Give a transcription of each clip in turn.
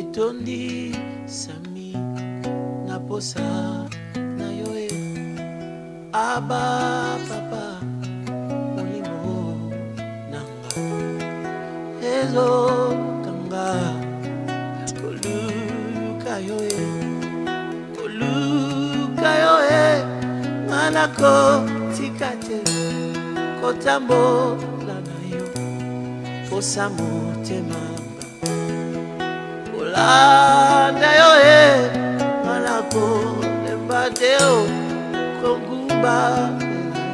etondi sami na posa na yoe aba papa molimo nanga ezo kanga koluka yoe manako tikate kotambola na yo posa motema olanda yoe manako lembadeo kongumba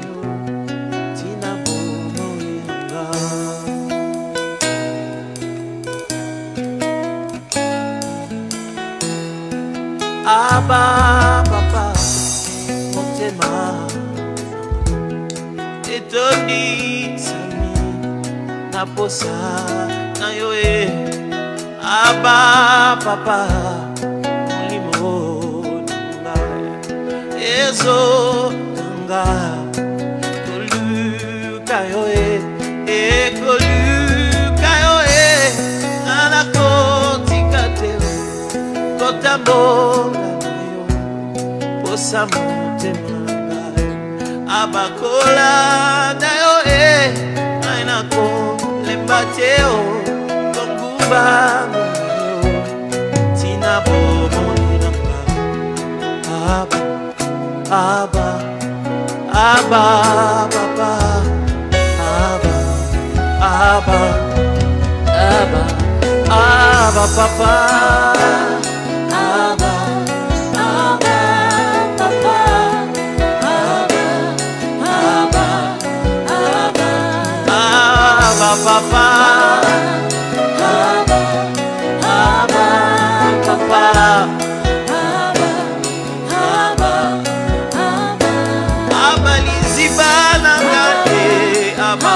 yo tina bomoyanga aba papa motema etoni sami na posa na yoe aba papa molimo nanga ezo kanga koluka yoe ekoluka yoe anako tikate kotambola na yo posa motema abakola na yoe ainako lembateo kongumba tina bomo nanga aba papa aba papa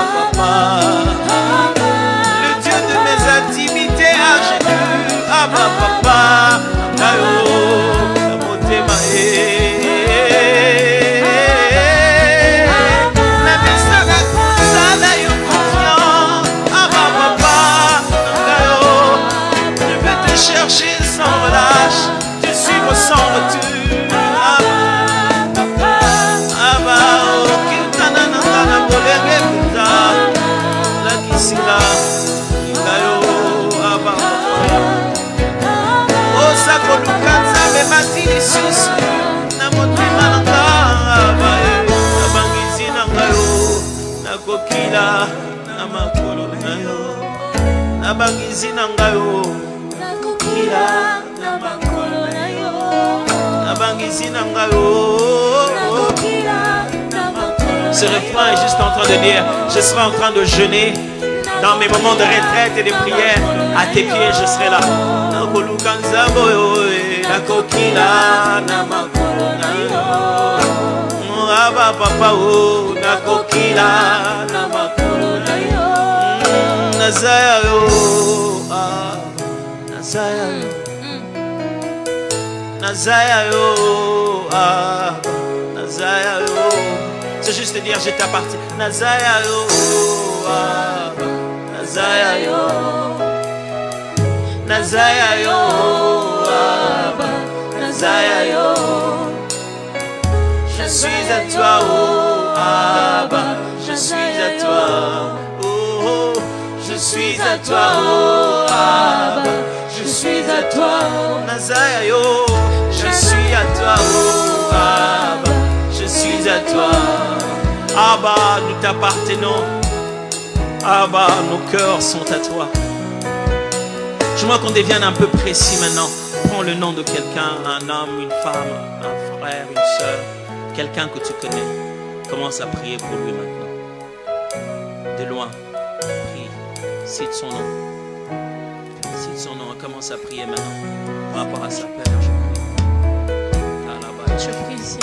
papa le Dieu de mes intimités à genoux aba papa nayo motema chercher sans relâche, te suivre sans retour. Aba okitana na na bolenge kuta la kisila ngayo aba o sakolukanza me matili susu na motema nanga aba abangizi na ngayo na kokila na makolo nayo abangizi na ngayo ce refrain est juste en train de dire je serai en train de jeûner dans mes moments de retraite et de prière à tes pieds je serai là Nazaya yo, Nazaya yo. C'est juste dire je t'appartiens. Nazaya yo, Nazaya yo, Nazaya yo, Nazaya yo. Je suis à toi, oh Abba, je suis à toi, oh, je suis à toi, oh Abba, je suis à toi, Nazaya yo. Je suis à toi, oh Abba, je suis à toi. Abba, nous t'appartenons. Abba, nos cœurs sont à toi. Je vois qu'on devienne un peu précis maintenant. Prends le nom de quelqu'un, un homme, une femme, un frère, une soeur, quelqu'un que tu connais. Commence à prier pour lui maintenant. De loin, prie, cite son nom. Cite son nom, commence à prier maintenant par rapport à sa peur. Je prie ici.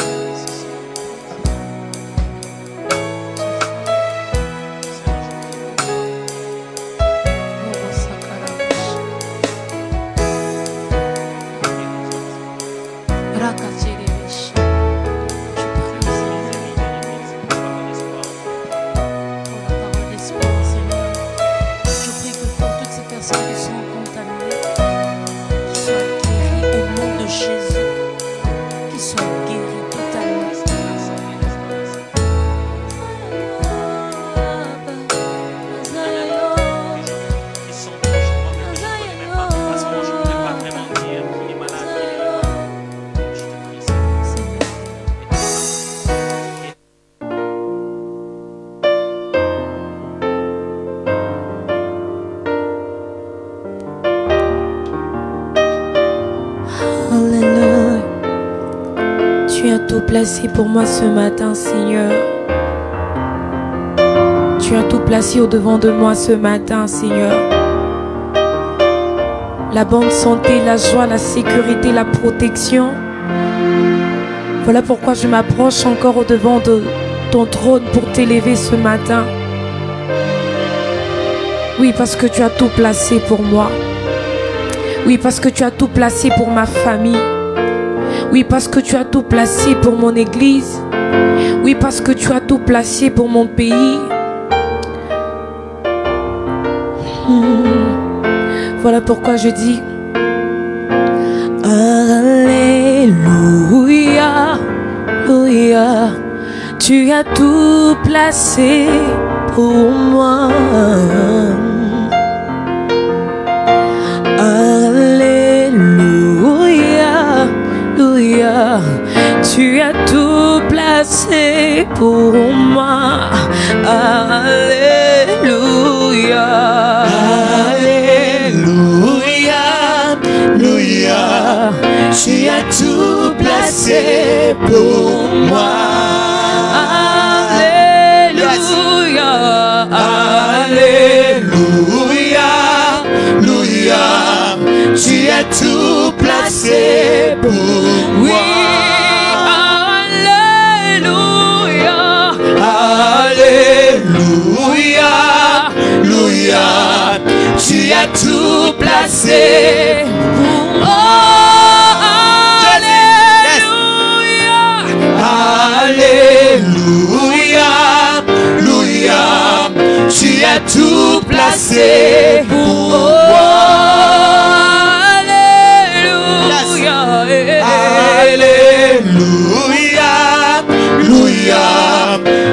Je prie que pour toutes ces personnes qui sont contaminées, Jésus, qu'ils soient guéris totalement. Ils sont proches de moi, mais que je ne connais même pas. À ce moment, je ne pourrais pas vraiment dire qu'il est malade, qu'il est heureux. Je te prie, Seigneur. Alléluia. Tu as tout placé pour moi ce matin, Seigneur. Tu as tout placé au-devant de moi ce matin, Seigneur. La bonne santé, la joie, la sécurité, la protection. Voilà pourquoi je m'approche encore au-devant de ton trône pour t'élever ce matin. Oui, parce que tu as tout placé pour moi. Oui, parce que tu as tout placé pour ma famille. Oui, parce que tu as tout placé pour mon église. Oui, parce que tu as tout placé pour mon pays. Voilà pourquoi je dis Alléluia, Alléluia. Tu as tout placé pour moi. Alléluia, Alléluia. Tu as tout placé pour moi. Alléluia. Alléluia, Alléluia. Tu as tout placé pour moi. Alléluia. Alléluia, Alléluia. Tu as tout placé pour moi. Alléluia. Alléluia, Alléluia. Tu as tout placé pour moi. Alléluia, Alléluia. Tu as tout placé pour moi. Alléluia. Alléluia, Alléluia.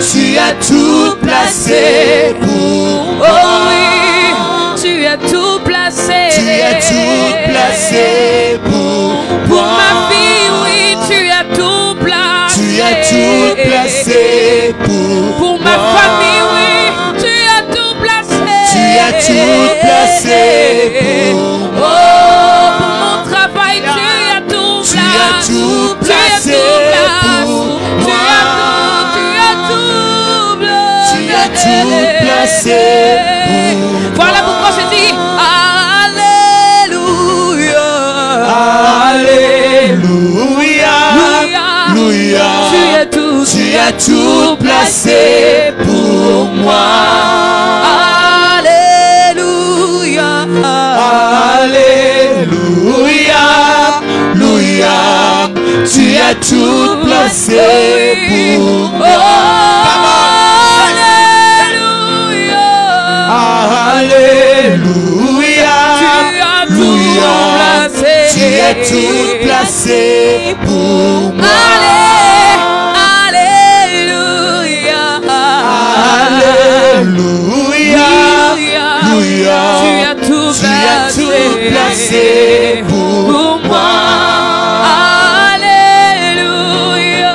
Tu as tout placé pour moi. Oh oui, tu as tout placé. Tu as tout placé pour Pour moi. ma vie, oui, tu as tout placé. Tu as tout placé Pour ma famille, oui, tu as tout placé. Tu as tout placé pour Oh, moi. pour mon travail, tu as tout Tu placé. as tout placé pour moi. Tu as tout placé pour moi. Voilà pourquoi je dis Alléluia. Alléluia, Alléluia. Tu as tout placé pour moi. Alléluia. Alléluia, Alléluia. Tu as tout placé pour moi. Alléluia, Alléluia. Tu as tout placé pour moi. Alléluia. Alléluia, Alléluia. Tu as tout placé pour moi. Alléluia.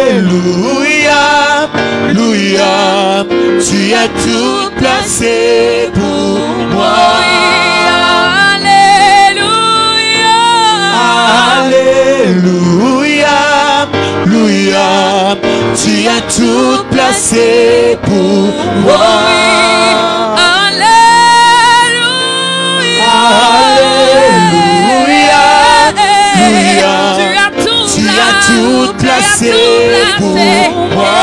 Alléluia, Alléluia. Tu as tout placé pour moi. Alléluia. Alléluia, Alléluia. Tu as tout placé pour moi. Alléluia. Alléluia. Tu as tout placé pour moi.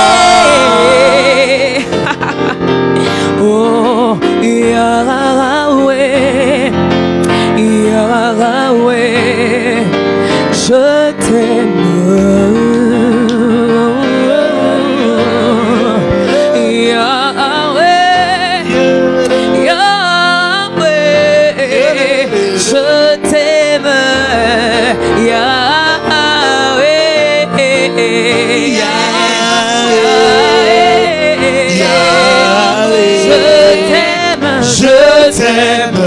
Oh, t'aime.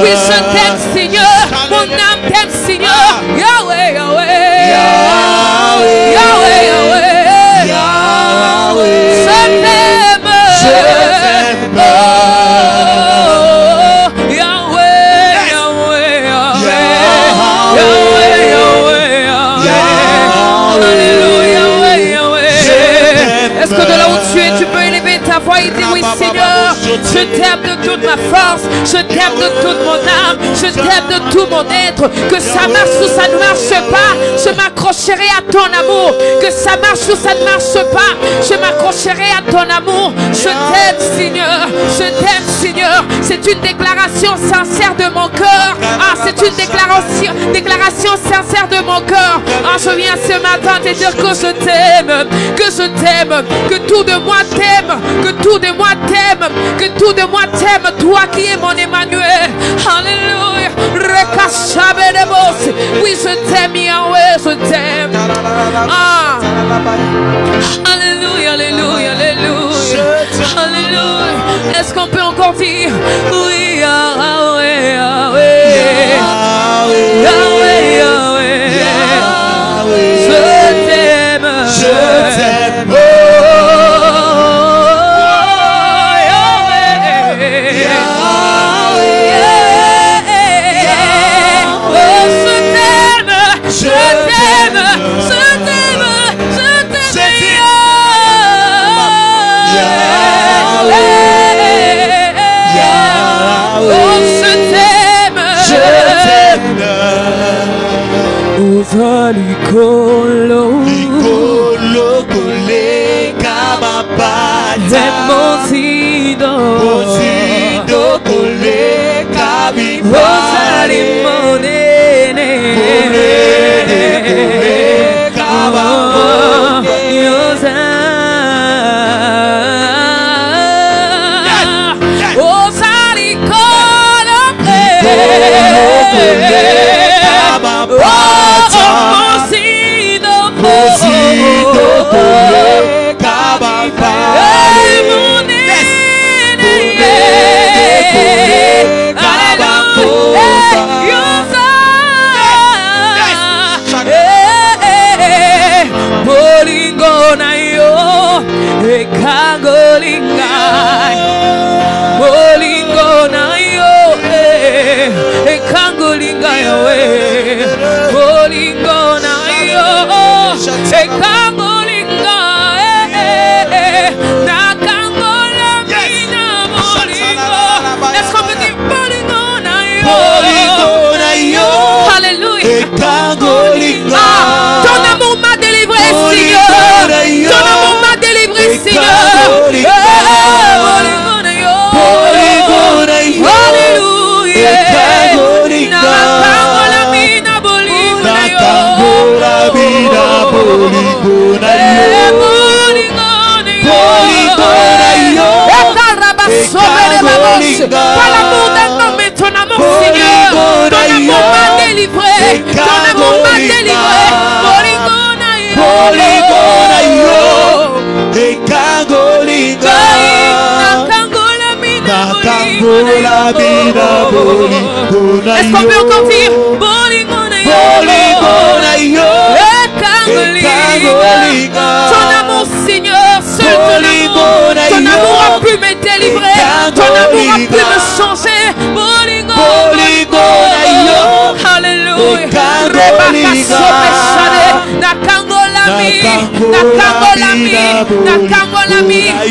Oui, je t'aime, Seigneur. Mon âme t'aime, Seigneur. Yahweh, Yahweh. Yahweh, Yahweh. Je t'aime. Oh, Yahweh, Yahweh, Yahweh. Yahweh, Yahweh, Yahweh. Alléluia, Yahweh, Yahweh. Est-ce que de là où tu es, tu peux élever ta voix et dire oui, Seigneur, je t'aime de toute ma force, je t'aime de toute mon âme, je t'aime de tout mon être. Que ça marche ou ça ne marche pas, je m'accrocherai à ton amour. Que ça marche ou ça ne marche pas, je m'accrocherai à ton amour. Je t'aime, Seigneur, je t'aime, Seigneur. C'est une déclaration sincère de mon cœur. Ah, c'est une déclaration sincère de mon cœur. Ah, je viens ce matin te dire que je t'aime, que je t'aime, que tout de moi t'aime, que tout de moi t'aime, que tout de moi t'aime, toi qui es mon Emmanuel. Alléluia. Oui, je t'aime, Yahweh, je t'aime. Ah. Alléluia, alléluia, alléluia. Alléluia. Est-ce qu'on peut encore dire oui, Yahweh, Yahweh. Yahweh, Yahweh. Je t'aime. Je t'aime. Likolo kole kabapata Mozido kole kabipata Rosari monene kabapata Yosa Rosari kolo Par l'amour d'un homme et ton amour, Seigneur, ton amour m'a délivré, ton amour m'a délivré. Est-ce qu'on peut encore dire ton amour, Seigneur, seul ton amour a pu me délivrer, ton amour a pu me changer.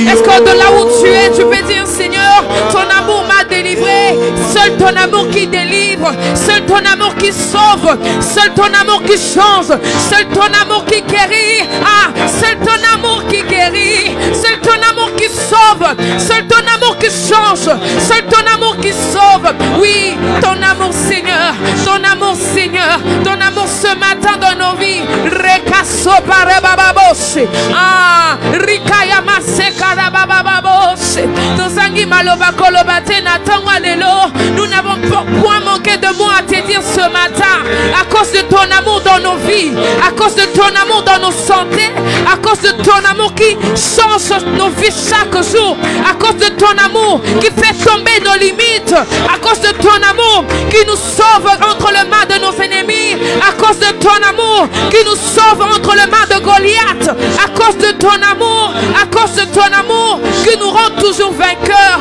Est-ce que de là où tu es, tu peux dire Seigneur, ton amour m'a délivrer. Seul ton amour qui délivre. Seul ton amour qui sauve. Seul ton amour qui change. Seul ton amour qui guérit. Ah, seul ton amour qui guérit. Seul ton amour qui sauve. Seul ton amour qui change. Seul ton amour qui sauve. Oui, ton amour Seigneur. Ton amour Seigneur. Ton amour ce matin dans nos vies. Rekaso barebababoshe. Ah, rikayama sekarabababoshe. Tozangi maloba kolobate na tangwa lelo. Nous n'avons point manqué de mots à te dire ce matin. À cause de ton amour dans nos vies. À cause de ton amour dans nos santé, à cause de ton amour qui change nos vies chaque jour, à cause de ton amour qui fait tomber nos limites, à cause de ton amour qui nous sauve entre les mains de nos ennemis, à cause de ton amour qui nous sauve entre les mains de Goliath, à cause de ton amour, à cause de ton amour qui nous rend toujours vainqueurs.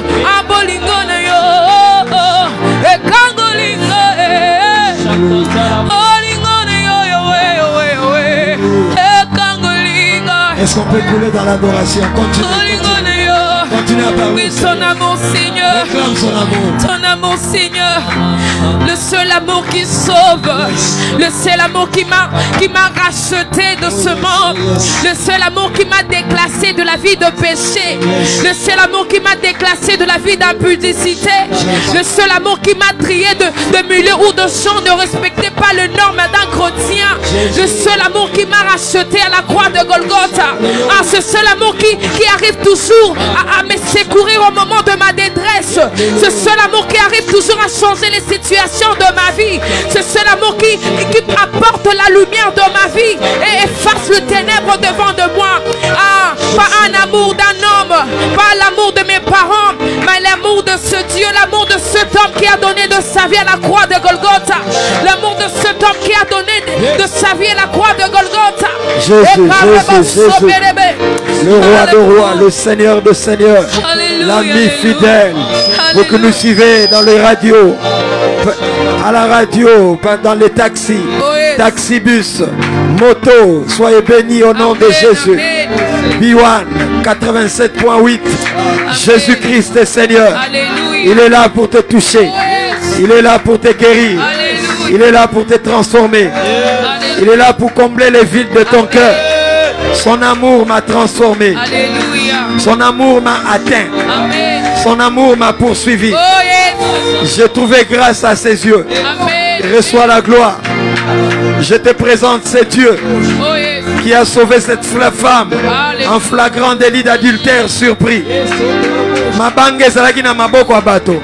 Est-ce qu'on peut couler dans l'adoration? Continue. Continue à parler. Oui, ton amour, Seigneur. Réclame son amour. Ton amour, Seigneur. Le seul amour qui sauve. Le seul amour qui m'a racheté de ce monde. Le seul amour qui m'a déclassé de la vie de péché. Le seul amour qui m'a déclassé de la vie d'impudicité. Le seul amour qui m'a trié de milieux où de gens ne respectaient pas le norme d'un chrétien. Le seul amour qui m'a racheté à la croix de Golgotha. Ah, ce seul amour qui arrive toujours à me secourir au moment de ma détresse. Ce seul amour qui arrive toujours à changer les situations de ma vie. Ce seul amour qui apporte la lumière dans ma vie et efface le ténèbre devant de moi. Ah, pas un amour d'un homme, pas l'amour de mes parents, mais l'amour de ce Dieu, l'amour de cet homme qui a donné de sa vie à la croix de Golgotha. L'amour de cet homme qui a donné de sa vie à la croix de Golgotha. Jésus. Le roi de rois, le Seigneur de seigneurs, l'ami fidèle. Vous que nous suivez dans les radios, à la radio, dans les taxis, taxibus, moto, soyez bénis au nom de Jésus. B1 87.8, Jésus-Christ est Seigneur. Il est là pour te toucher. Il est là pour te guérir. Il est là pour te transformer. Il est là pour combler les vides de ton cœur. Son amour m'a transformé. Son amour m'a atteint. Son amour m'a poursuivi. J'ai trouvé grâce à ses yeux. Reçois la gloire. Je te présente ce Dieu qui a sauvé cette femme en flagrant délit d'adultère surpris. Mabanga ezalaki na maboko ya bato.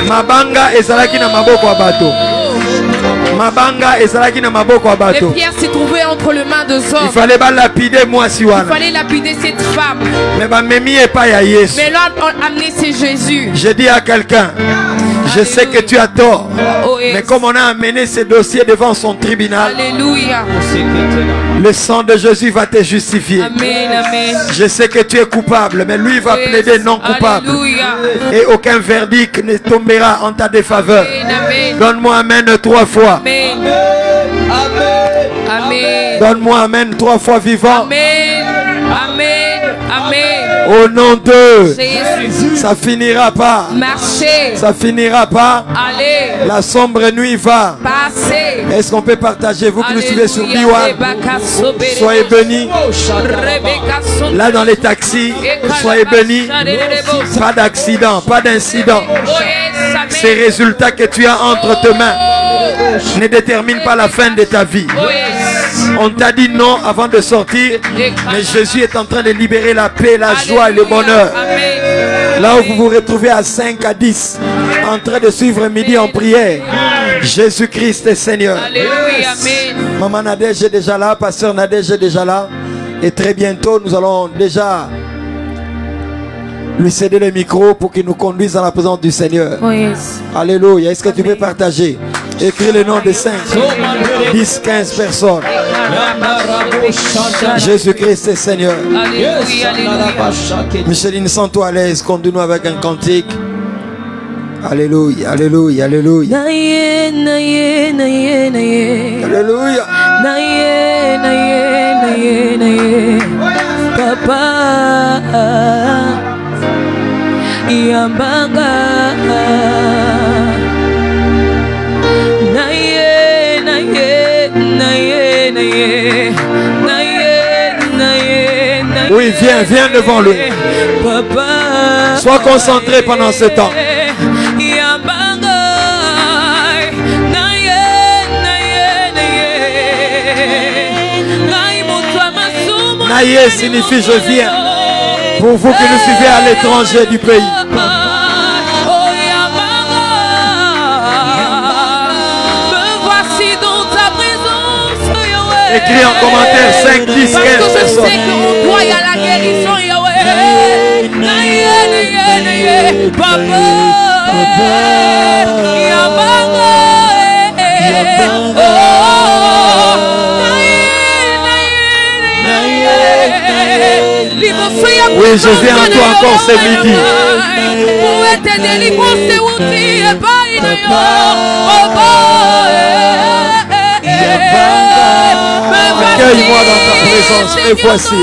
Mabanga ezalaki na maboko ya bato. Mabanga ezalaki na maboko ya bato. Les pierres s'est trouvées entre les mains de hommes. Il fallait lapider moi si wana. Il fallait lapider cette femme. Mais bamemi est pas ya Yesu. Mais là on a amené c'est Jésus. Je dis à quelqu'un, je sais que tu as tort. Mais comme on a amené ce dossier devant son tribunal, Alléluia. le sang de Jésus va te justifier. Amen, amen. Je sais que tu es coupable, mais lui va plaider non coupable. Alléluia. Et aucun verdict ne tombera en ta défaveur. Amen. Donne-moi amen 3 fois. Amen. Amen. Donne-moi amen 3 fois vivant. Amen. Amen. Amen. Au nom de Jésus. ça finira pas. Marcher. Ça finira pas. Allez. La sombre nuit va. Passer. Est-ce qu'on peut partager? Vous qui nous suivez sur B1, soyez bénis. Là dans les taxis, soyez bénis. Pas d'accident, pas d'incident. Ces résultats que tu as entre tes mains ne déterminent pas la fin de ta vie. On t'a dit non avant de sortir, mais Jésus est en train de libérer la paix, la joie et le bonheur. Là où vous vous retrouvez à 5 à 10, en train de suivre midi en prière, Jésus-Christ est Seigneur. Maman Nadège est déjà là, Pasteur Nadège est déjà là. Et très bientôt, nous allons déjà lui céder le micro pour qu'il nous conduise dans la présence du Seigneur. Alléluia. Est-ce que tu peux partager? Écris le nom de 5, 10, 15 personnes. Jésus-Christ est Seigneur. Micheline, sens-toi à l'aise. Conduis-nous avec un cantique. Alléluia, alléluia, alléluia. Alléluia. Papa, Yambanga Naye naye naye naye naye. Oui, viens devant lui. Papa, sois concentré pendant ce temps. Naye signifie je viens. Pour vous qui nous suivez à l'étranger du pays. Écris en commentaire 5, 10, 15 personnes. Parce que je sais qu'on doit y à la guérison, Yahweh. Papa, oui, je viens à toi encore ce midi. Accueille-moi dans ta présence, me voici.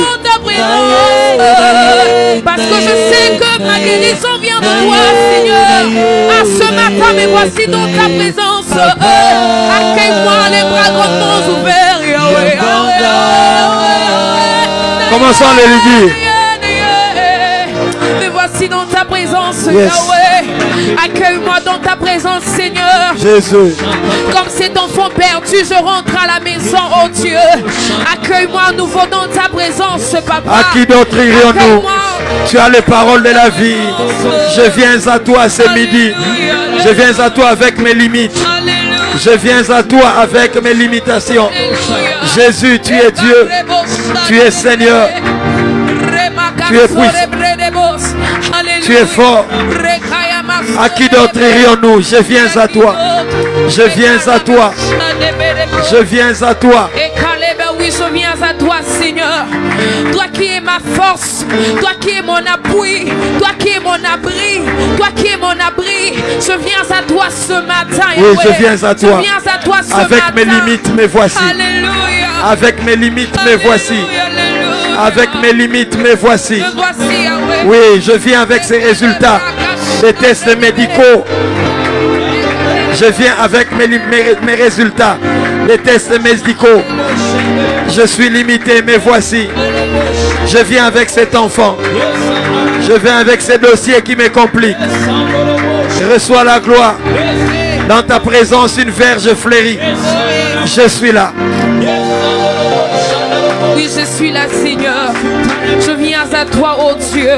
Parce que je sais que ma guérison vient de toi, Seigneur. À ce matin, me voici dans ta présence. Accueille-moi les bras grandement ouverts, Yahweh. Commençons à le dire. Me voici dans ta présence, Yahweh. Accueille-moi dans ta présence, Seigneur. Jésus. Comme cet enfant perdu, je rentre à la maison, oh Dieu. Accueille-moi à nouveau dans ta présence, Papa. À qui d'autre irions-nous? Tu as les paroles de la vie. Je viens à toi ce midi. Je viens à toi avec mes limites. Je viens à toi avec mes limitations. Jésus, tu es Dieu. Tu es Seigneur. Tu es puissant. Tu es fort. À qui d'autre irions-nous? Je viens à toi. Je viens à toi. Je viens à toi. Oui, je viens à toi, Seigneur. Toi qui es ma force, toi qui es mon appui, toi qui es mon abri, toi qui es mon abri. Je viens à toi ce matin. Oui, je viens à toi. Je viens à toi ce matin. Avec mes limites, me voici. Alléluia. Avec mes limites, me voici. Avec mes limites, me voici. Oui, je viens avec ces résultats des tests médicaux. Je viens avec mes résultats des tests médicaux. Je suis limité, mais voici. Je viens avec cet enfant. Je viens avec ces dossiers qui me compliquent. Je reçois la gloire. Dans ta présence, une verge fleurie. Je suis là. Oui, je suis là, Seigneur. Je viens à toi, oh Dieu.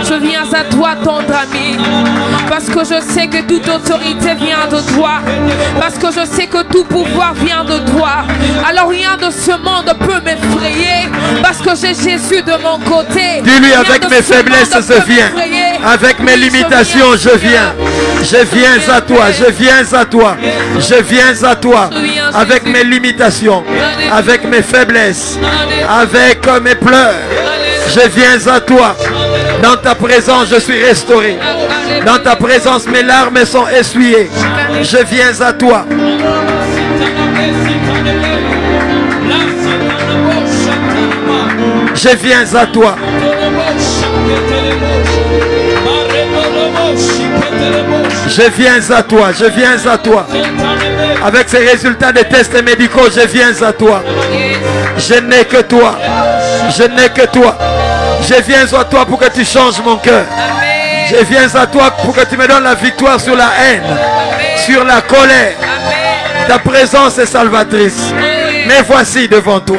Je viens à toi, tendre ami. Parce que je sais que toute autorité vient de toi. Parce que je sais que tout pouvoir vient de toi. Alors rien de ce monde peut m'effrayer. Parce que j'ai Jésus de mon côté. Dis-lui, avec mes faiblesses, je viens. Avec mes limitations, je viens. Je viens à toi. Je viens à toi. Je viens à toi. Avec mes limitations. Avec mes faiblesses. Avec mes pleurs. Je viens à toi. Dans ta présence, je suis restauré. Dans ta présence, mes larmes sont essuyées. Je viens à toi. Je viens à toi. Je viens à toi. Je viens à toi. Avec ces résultats des tests médicaux, je viens à toi. Je n'ai que toi. Je n'ai que toi. Je viens à toi pour que tu changes mon cœur. Je viens à toi pour que tu me donnes la victoire sur la haine, sur la colère. Ta présence est salvatrice. Mais voici devant toi.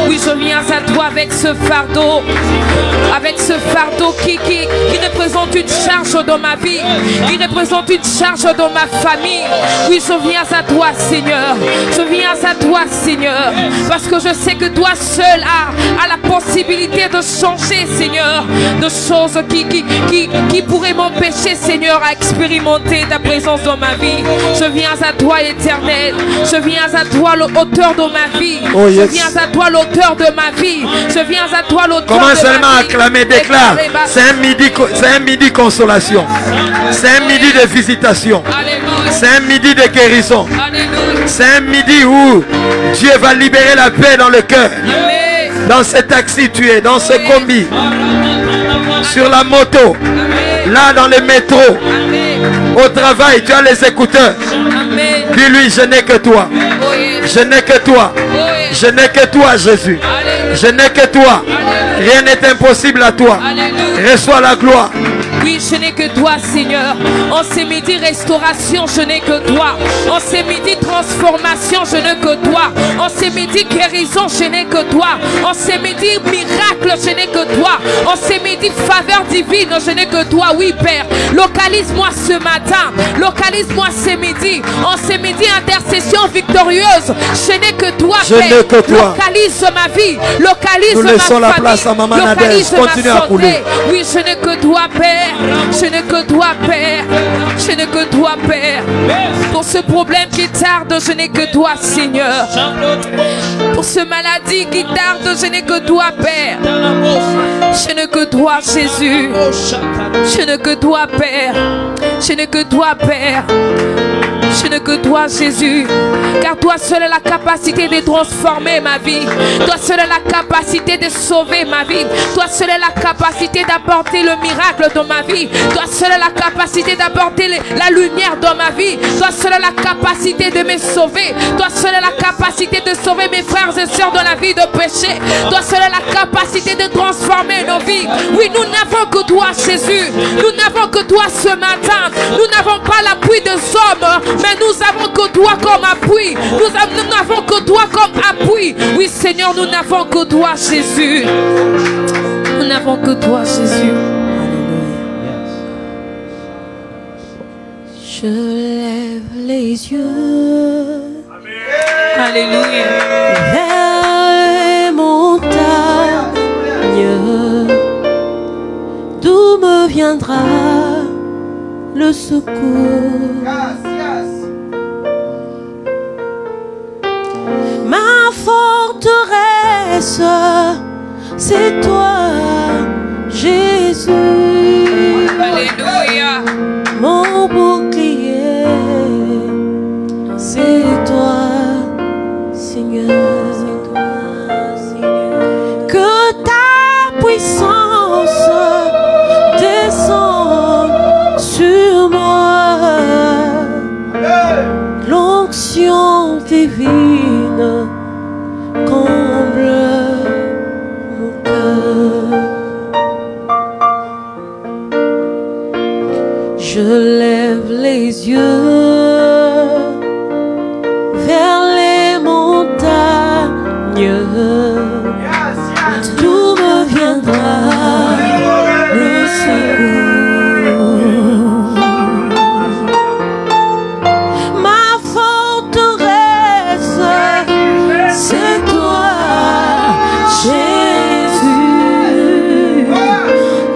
Oui, je viens à toi avec ce fardeau. Avec ce fardeau qui représente une charge dans ma vie. Qui représente une charge dans ma famille. Oui, je viens à toi, Seigneur. Je viens à toi, Seigneur. Parce que je sais que toi seul a la possibilité de changer, Seigneur. De choses qui pourraient m'empêcher, Seigneur, à expérimenter ta présence dans ma vie. Je viens à toi, Éternel. Je viens à toi, l'auteur de ma vie. Oh, yes. Je viens à toi, l'auteur de ma vie. Je viens à toi, l'auteur de ma vie. Commence seulement à acclamer, déclare. C'est un midi consolation. C'est un midi de visitation. C'est un midi de guérison. C'est un midi où Dieu va libérer la paix dans le cœur. Dans ce taxi tu es, dans ce combi, sur la moto, Là, dans les métros, au travail, tu as les écouteurs. Dis-lui, je n'ai que toi. Je n'ai que toi. Je n'ai que toi, Jésus. Je n'ai que toi. Rien n'est impossible à toi. Reçois la gloire. Oui, je n'ai que toi, Seigneur. En ces midis, restauration, je n'ai que toi. En ces midis, transformation, je n'ai que toi. En ces midis, guérison, je n'ai que toi. En ces midis, miracle, je n'ai que toi. En ces midis, faveur divine, je n'ai que toi. Oui, Père, localise-moi ce matin. Localise-moi ces midis. En ces midis, intercession victorieuse, je n'ai que toi, Père. Je n'ai que toi. Localise ma vie. Localise Nous ma laissons la famille. place à Maman Nadège. Continue à couler. Oui, je n'ai que toi, Père. Je n'ai que toi, Père. Je n'ai que toi, Père. Pour ce problème qui tarde, je n'ai que toi, Seigneur. Pour ce maladie qui tarde, je n'ai que toi, Père. Je n'ai que toi, Jésus. Je n'ai que toi, Père. Je n'ai que toi, Père. Je n'ai que toi, Jésus. Car toi seul a la capacité de transformer ma vie. Toi seul a la capacité de sauver ma vie. Toi seul a la capacité d'apporter le miracle dans ma vie. Toi seul a la capacité d'apporter la lumière dans ma vie. Toi seul a la capacité de me sauver. Toi seul a la capacité de sauver mes frères et sœurs dans la vie de péché. Toi seul a la capacité de transformer nos vies. Oui, nous n'avons que toi, Jésus. Nous n'avons que toi ce matin. Nous n'avons pas l'appui des hommes, mais nous avons que toi comme appui. Nous n'avons que toi comme appui. Oui, Seigneur, nous n'avons que toi, Jésus. Nous n'avons que toi, Jésus. Je lève les yeux. Alléluia. Vers les montagnes, d'où me viendra le secours? Ma forteresse, c'est toi, Jésus. Alléluia. Mon bouclier, c'est toi, Seigneur. Que ta puissance descende sur moi. L'onction divine comble mon cœur. Je lève les yeux vers les montagnes, d'où me viendra le secours. Ma forteresse, c'est toi, Jésus.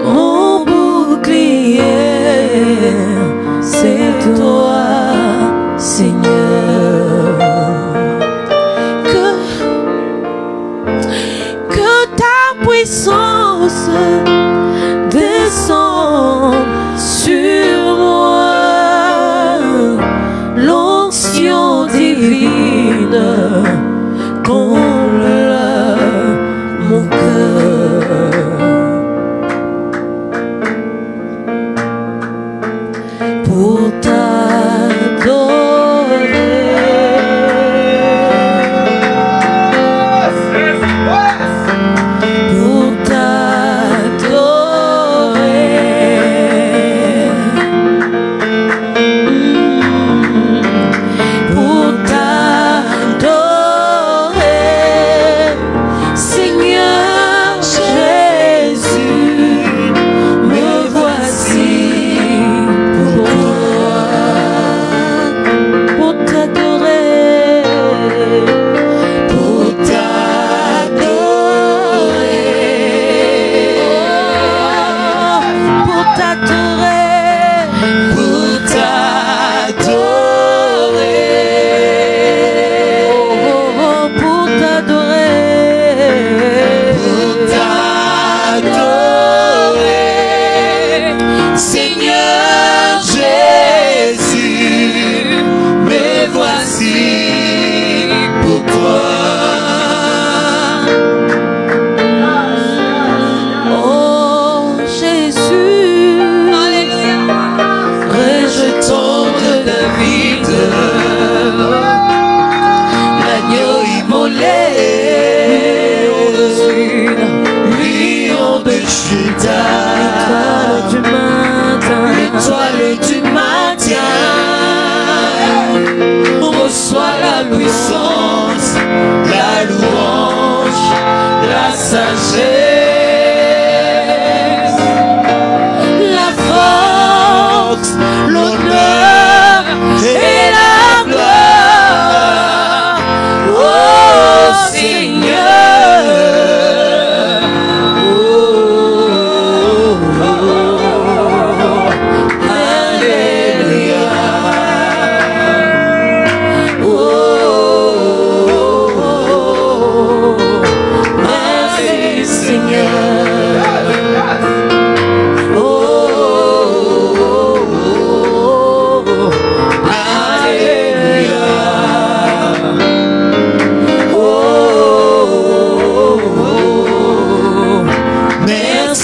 Mon bouclier, c'est toi, Seigneur. Que ta puissance descende sur moi. L'onction divine comble mon cœur. Pour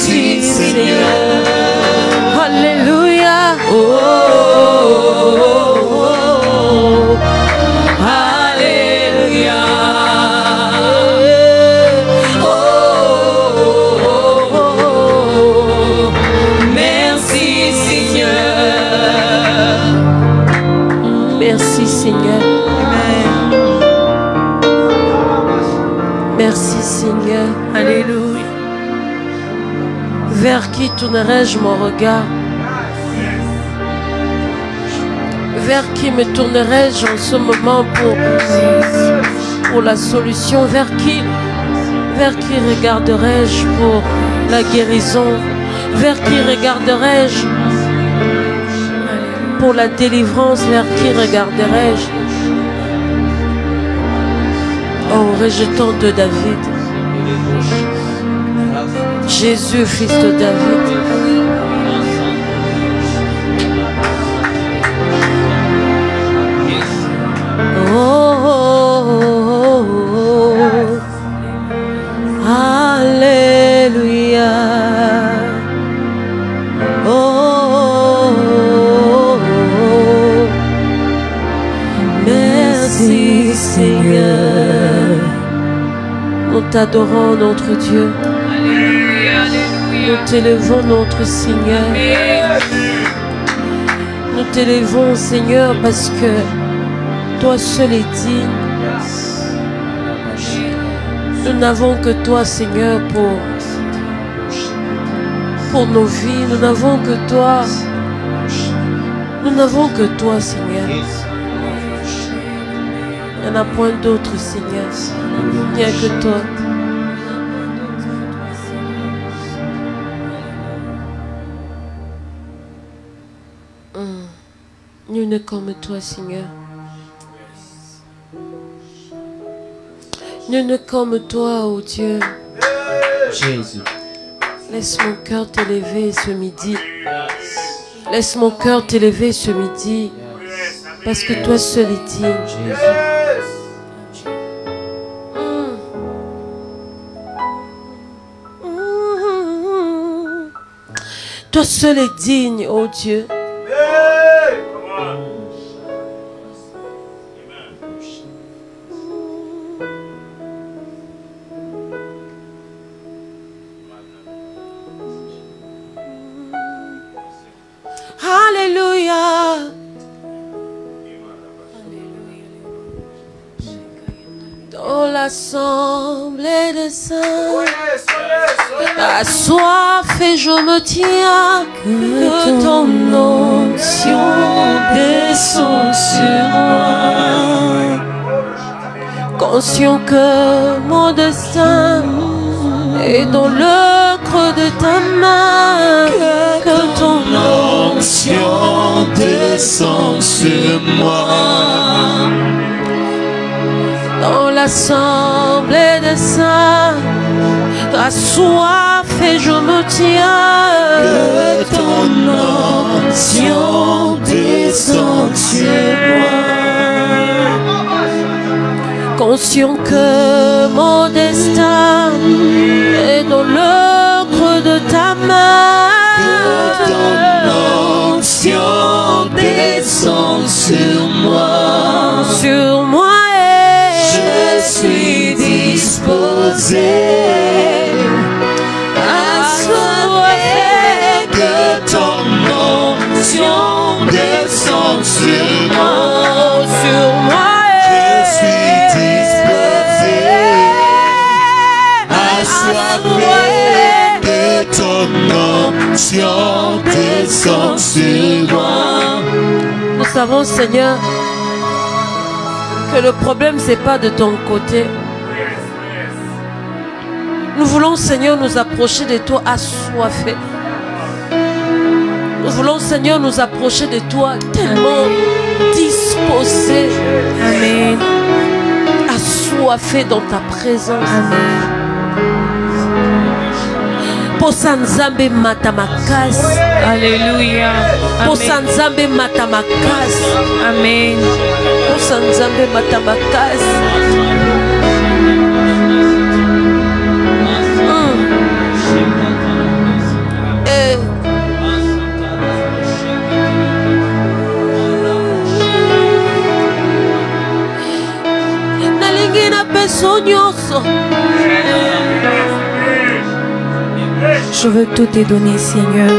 merci Seigneur. Alléluia. Oh, oh, oh, oh. Alléluia. Oh, oh, oh. Merci Seigneur. Merci Seigneur. Merci Seigneur. Alléluia. Vers qui tournerai-je mon regard? Vers qui me tournerai-je en ce moment pour la solution? Vers qui regarderai-je pour la guérison? Vers qui regarderai-je pour la délivrance? Vers qui regarderai-je? Oh, rejetant de David, Jésus, fils de David. Oh, oh, oh, oh. Alléluia. Oh, oh, oh, oh. Merci Seigneur. Nous t'adorons notre Dieu. Nous t'élevons notre Seigneur. Nous t'élevons Seigneur parce que toi seul est digne. Nous n'avons que toi Seigneur pour nos vies. Nous n'avons que toi. Nous n'avons que toi Seigneur. Il n'y en a point d'autre Seigneur. Il n'y a que toi. Nul n'est comme toi, Seigneur. Nul n'est comme toi, ô Dieu. Jésus. Laisse mon cœur t'élever ce midi. Laisse mon cœur t'élever ce midi. Parce que toi seul est digne. Toi seul est digne, ô Dieu. Alléluia. Dans l'assemblée des saints, la soif et je me tiens, que ton onction descend sur moi. Conscient que mon destin est dans le creux de ta main, que ton onction descend sur moi. Dans l'assemblée des saints, ta soif et je me tiens, que ton onction descend sur moi. Conscient que mon destin est dans le creux de ta main, que ton onction descend sur moi. Sur moi. Je suis disposé à souhaiter que ton onction descende sur moi. Sur moi. Je suis disposé à souhaiter que ton onction descende sur moi. Nous savons, Seigneur, que le problème c'est pas de ton côté. Nous voulons, Seigneur, nous approcher de toi assoiffés. Nous voulons, Seigneur, nous approcher de toi tellement disposés. Amen. Assoiffés dans ta présence. Amen. Posanzambe matamakas. Alléluia. Posanzambe matamakas. Amen. Posanzambe matamakas. Je veux tout te donner, Seigneur.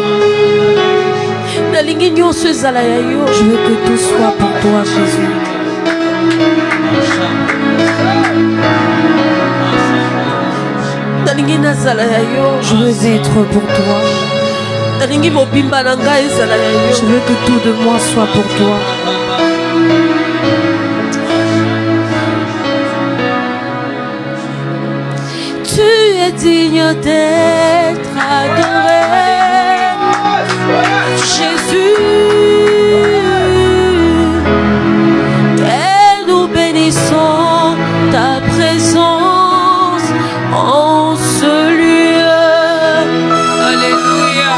Je veux que tout soit pour toi, Jésus. Je veux être pour toi. Je veux que tout de moi soit pour toi. Tu es digne d'être adoré, Jésus. Et nous bénissons ta présence en ce lieu. Alléluia.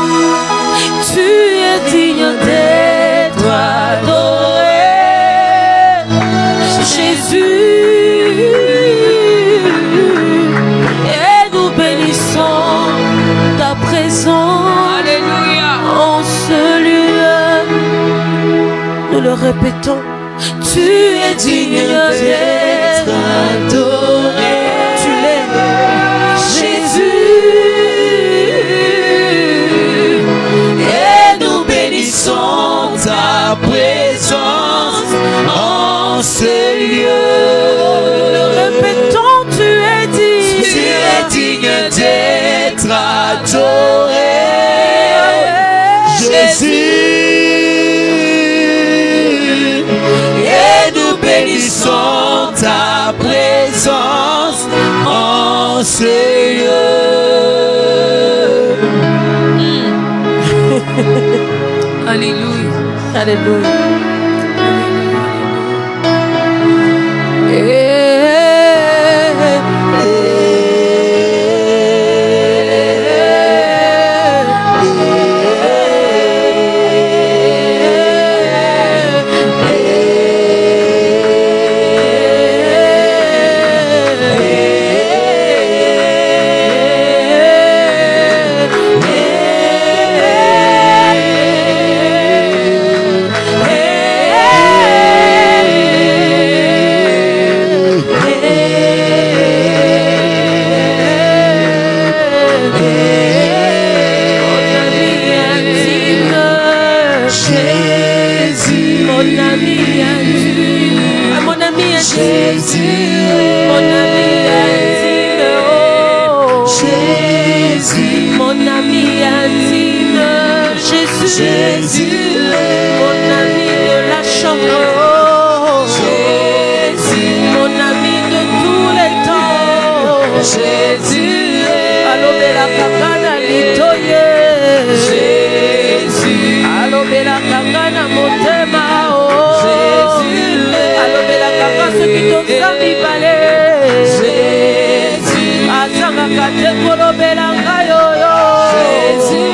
Tu es digne d'être adoré, Jésus. Alléluia. En ce lieu, nous le répétons, tu es digne d'être adoré. Tu l'es, Jésus. Et nous bénissons ta présence en ce lieu. Nous le répétons, tu es digne d'être adoré, Jésus. Et nous bénissons ta présence en ce lieu. Alléluia. Alléluia. Jésus, mon ami de la chambre, Jésus, mon ami de tous les temps, Jésus, allo bela kangana litoye, Jésus, allo bela kangana motema, Jésus, allo bela kangana ce qui t'observe balé, Jésus, azanga kate kolo bela ngayo, Jésus.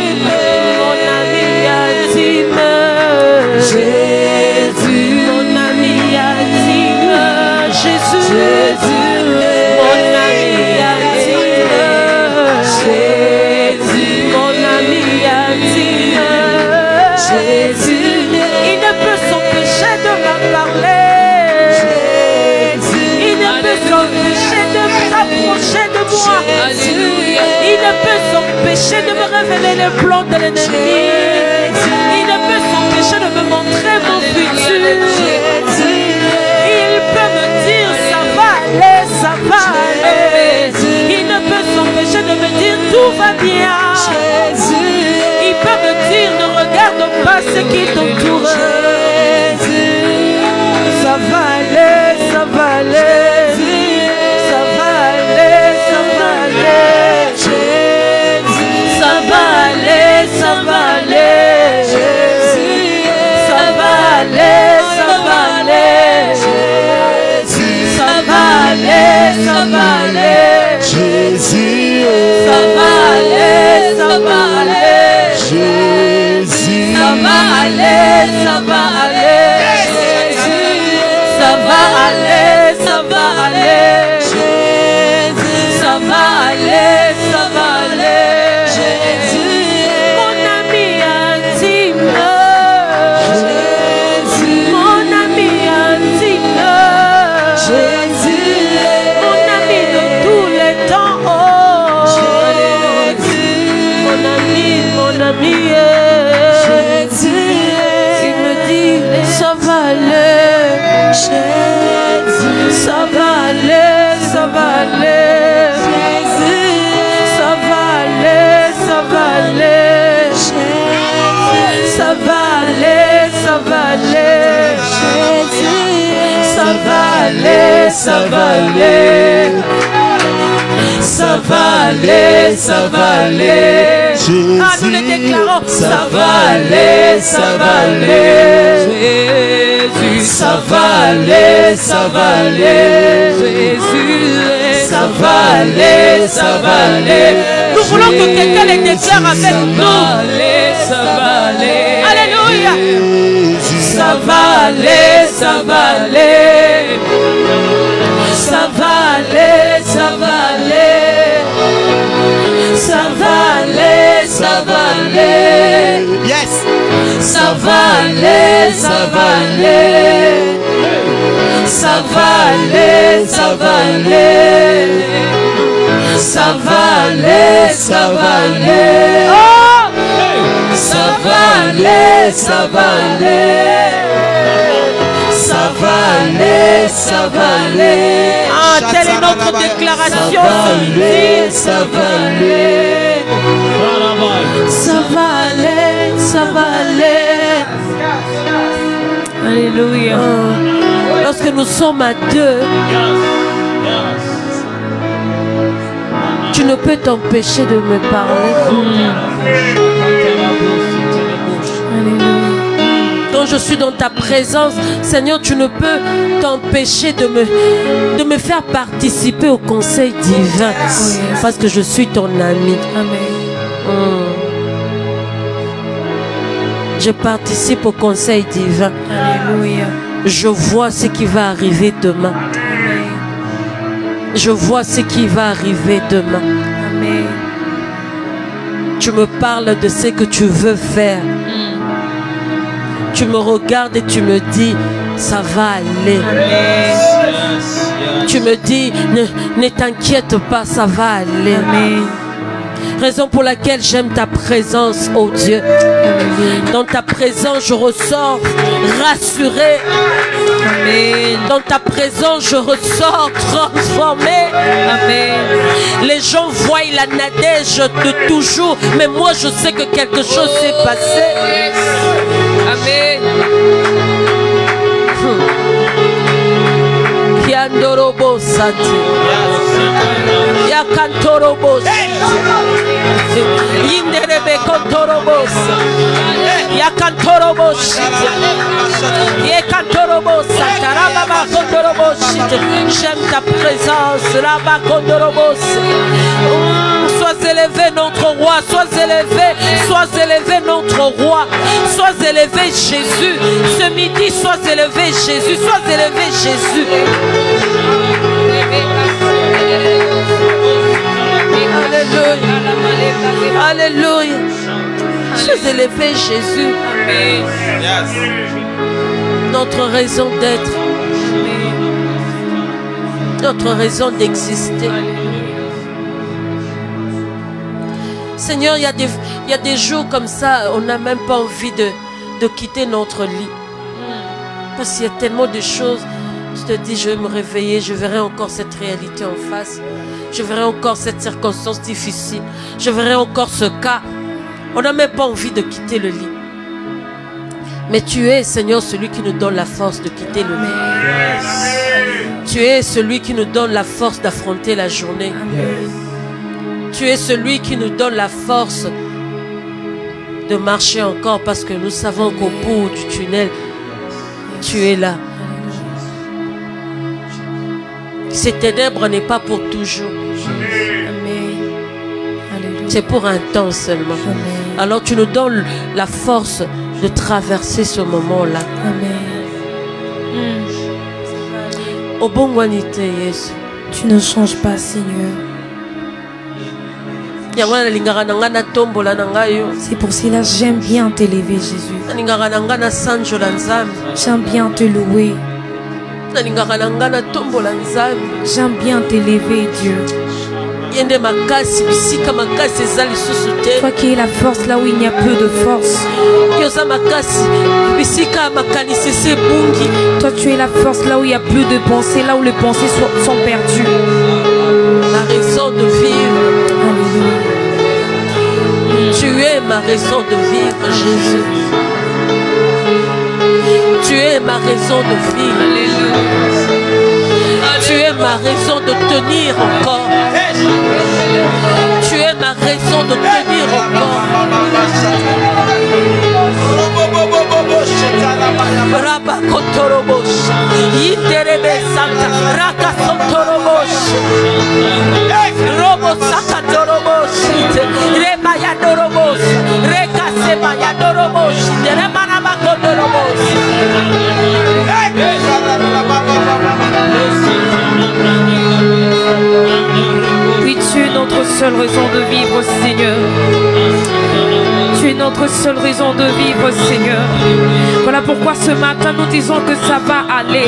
Jésus, mon ami intime, Jésus, mon ami intime, Jésus, mon ami intime, Jésus, il ne peut s'empêcher de me parler, il ne peut s'empêcher de s'approcher de moi, il ne peut s'empêcher de me révéler les plans de l'ennemi. De me montrer mon futur. Il peut me dire ça va aller, ça va aller. Il ne peut s'empêcher de me dire tout va bien. Il peut me dire ne regarde pas ce qui t'entoure. Ça va aller, ça va aller. Ça va aller, ça va aller. Ça va aller, ça va aller. Ça va aller, ça va aller, ça va aller, Jésus, ça va aller, ça va aller. aller. Ça va aller, ça va aller. Ça va aller, ça va aller. Ah, nous le déclarons. Ça va aller, ça va aller. Jésus, ça va aller, ça va aller. Jésus, ça va aller, ça va aller. Nous voulons que quelqu'un les déclare avec nous. Ça va aller. Alléluia. Ça va aller, ça va aller. Ça va aller, ça va aller. Ça va aller, ça va aller. Yes. Ça va aller, ça va aller. Ça va aller, ça va aller. Ça va aller, ça va aller. Oh! Ça va aller, ça va aller. Ça va aller, ça va aller. Ah, telle est notre déclaration. Ça va aller, ça va aller. Ça va aller. Alléluia. Lorsque nous sommes à deux, tu ne peux t'empêcher de me parler. Alléluia. Quand je suis dans ta présence, Seigneur, tu ne peux t'empêcher de me faire participer au conseil divin. Parce que je suis ton ami. Amen. Je participe au conseil divin. Alléluia. Je vois ce qui va arriver demain. Amen. Je vois ce qui va arriver demain. Amen. Tu me parles de ce que tu veux faire. Tu me regardes et tu me dis, ça va aller. Amen. Tu me dis, ne t'inquiète pas, ça va aller. Amen. Raison pour laquelle j'aime ta présence, oh Dieu. Dans ta présence, je ressors rassuré. Amen. Dans ta présence, je ressors transformé. Amen. Les gens voient la nadège de toujours, mais moi je sais que quelque chose s'est passé. Amen. Kiandorobo sati. Yakantorobo. Yinderebe kontorobo. Yakantorobo. Yakantorobo sataraba kontorobo. J'aime ta présence, Rabba Kondorobo. Sois élevé notre roi, sois élevé notre roi, sois élevé Jésus. Ce midi, sois élevé Jésus, sois élevé Jésus. Alléluia. Alléluia. Sois élevé Jésus. Notre raison d'être, notre raison d'exister. Seigneur, il y a des jours comme ça, on n'a même pas envie de quitter notre lit. Parce qu'il y a tellement de choses. Tu te dis, je vais me réveiller, je verrai encore cette réalité en face. Je verrai encore cette circonstance difficile. Je verrai encore ce cas. On n'a même pas envie de quitter le lit. Mais tu es, Seigneur, celui qui nous donne la force de quitter le lit. Tu es celui qui nous donne la force d'affronter la journée. Tu es celui qui nous donne la force de marcher encore parce que nous savons qu'au bout du tunnel, tu es là. Ces ténèbres n'est pas pour toujours. C'est pour un temps seulement. Alors tu nous donnes la force de traverser ce moment-là. Au bon humanité, Jésus. Tu ne changes pas, Seigneur. C'est pour cela que j'aime bien t'élever, Jésus. J'aime bien te louer. J'aime bien t'élever, Dieu. Toi qui es la force là où il n'y a peu de force. Toi tu es la force là où il n'y a plus de pensées, là où les pensées sont perdues. Ma raison de vivre. Alléluia. Tu es ma raison de vivre, Jésus. Tu es ma raison de vivre. Tu es ma raison de tenir encore. Tu es ma raison de tenir encore. Rabakotorobosh, Yiterebe Santa, Rakasotorobosh, Robo Sakatorobosh, Remayadorobosh, Rekasemayadorobosh, Remanabakotorobosh. Oui, tu es notre seule raison de vivre, Seigneur. Tu es notre seule raison de vivre, Seigneur. Voilà pourquoi ce matin nous disons que ça va aller.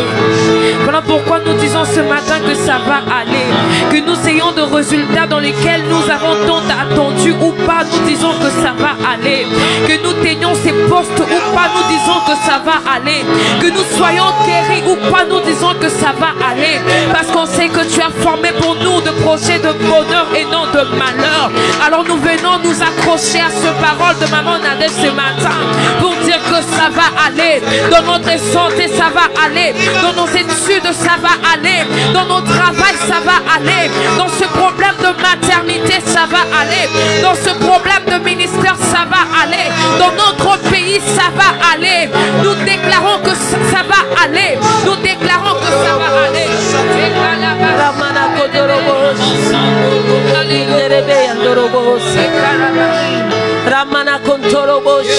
Voilà pourquoi nous disons ce matin que ça va aller. Que nous ayons de résultats dans lesquels nous avons tant attendu ou pas, nous disons que ça va aller. Que nous tenions ces postes ou pas, nous disons que ça va aller. Que nous soyons guéris ou pas, nous disons que ça va aller. Parce qu'on sait que tu as formé pour nous de projets de bonheur et non de malheur. Alors nous venons nous accrocher à ce parole de maman Nadège ce matin pour dire que ça va aller. Dans notre santé, ça va aller. Dans nos études, ça va aller. Dans nos travail, ça va aller. Dans ce problème de maternité, ça va aller. Dans ce problème de ministère, ça va aller. Dans notre pays, ça va aller. Nous déclarons que ça va aller. Nous déclarons que ça va aller. Ramana Kontorobosh.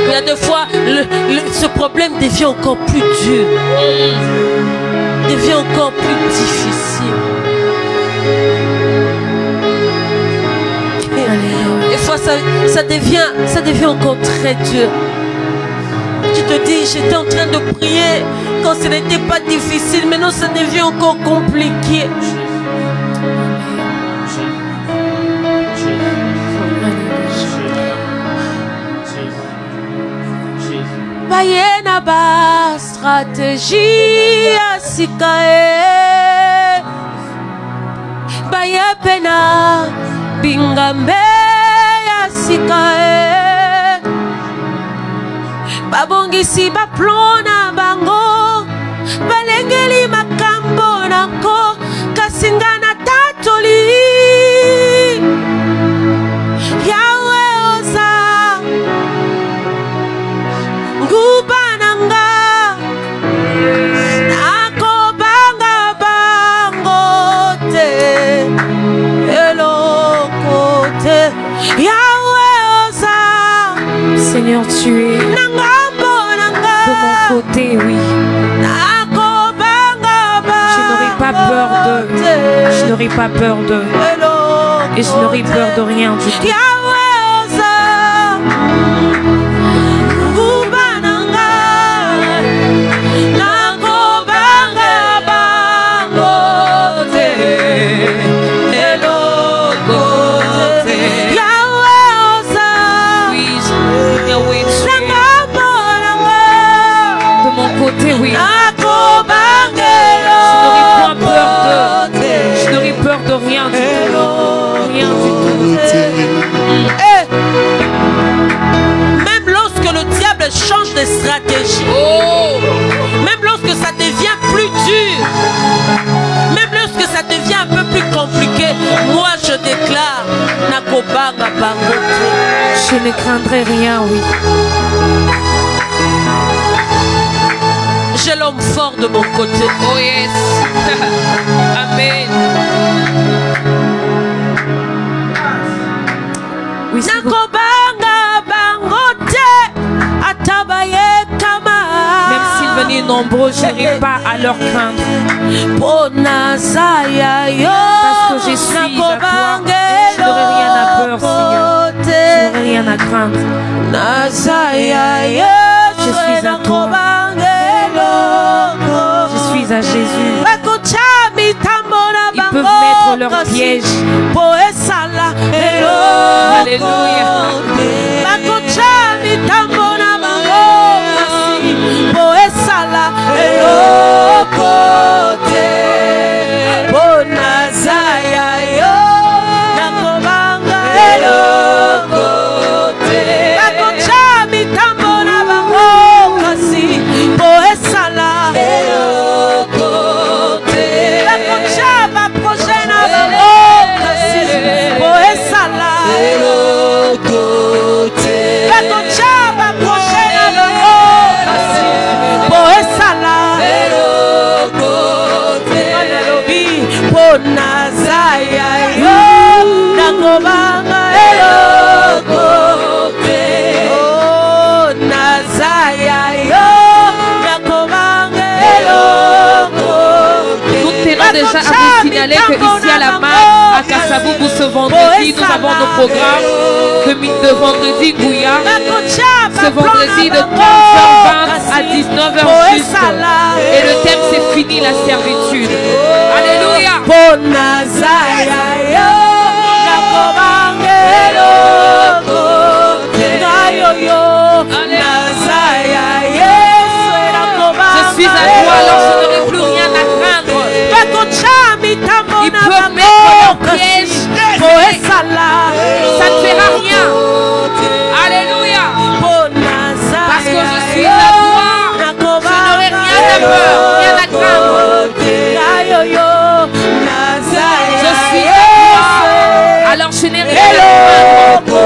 Il y a des fois, ce problème devient encore plus dur, devient encore plus difficile. Des fois, ça devient encore très dur. Tu te dis, j'étais en train de prier quand ce n'était pas difficile, maintenant ça devient encore compliqué. Bayena ba stratégie à sikae Baye pena bingambe ya sikae Babongisi ba plona bango balengeli makambo nako kasingana tatoli yawe oza ngubananga nako banga bango te elokote yawe oza. Seigneur, tu es de mon côté, oui. Je n'aurai pas peur de. Et je n'aurai peur de rien du tout. Rien du tout. Rien du tout. Même lorsque le diable change de stratégie, même lorsque ça devient plus dur, même lorsque ça devient un peu plus compliqué, moi je déclare Nakobanga Bangote. Je ne craindrai rien, oui. J'ai l'homme fort de mon côté. Oh yes. Amen. Oui, même s'ils venaient nombreux, je n'irai pas à leur craindre. Parce que je suis à toi. Je n'aurai rien à peur, Seigneur. Je n'aurai rien à craindre. Je suis à toi. Je suis à Jésus. Ils peuvent mettre leur piège. Alléluia. nazaya yo nakobanga eloko te oh nazaya yo nakobanga eloko te. Nous tenons déjà à vous signaler que ici à la MAC, à Kasavubu ce vendredi, nous avons nos programmes de vendredi Gouya. Ce vendredi de 15h20 à 19h juste. Et le thème c'est fini la servitude. Alléluia. Je suis à toi, alors je n'aurai plus rien à craindre. Ils peuvent mettre leur piège, ça ne fera rien. Alléluia. Parce que je suis à toi, je n'aurai rien à peur, rien à craindre. Je suis à toi, alors je n'ai rien à craindre.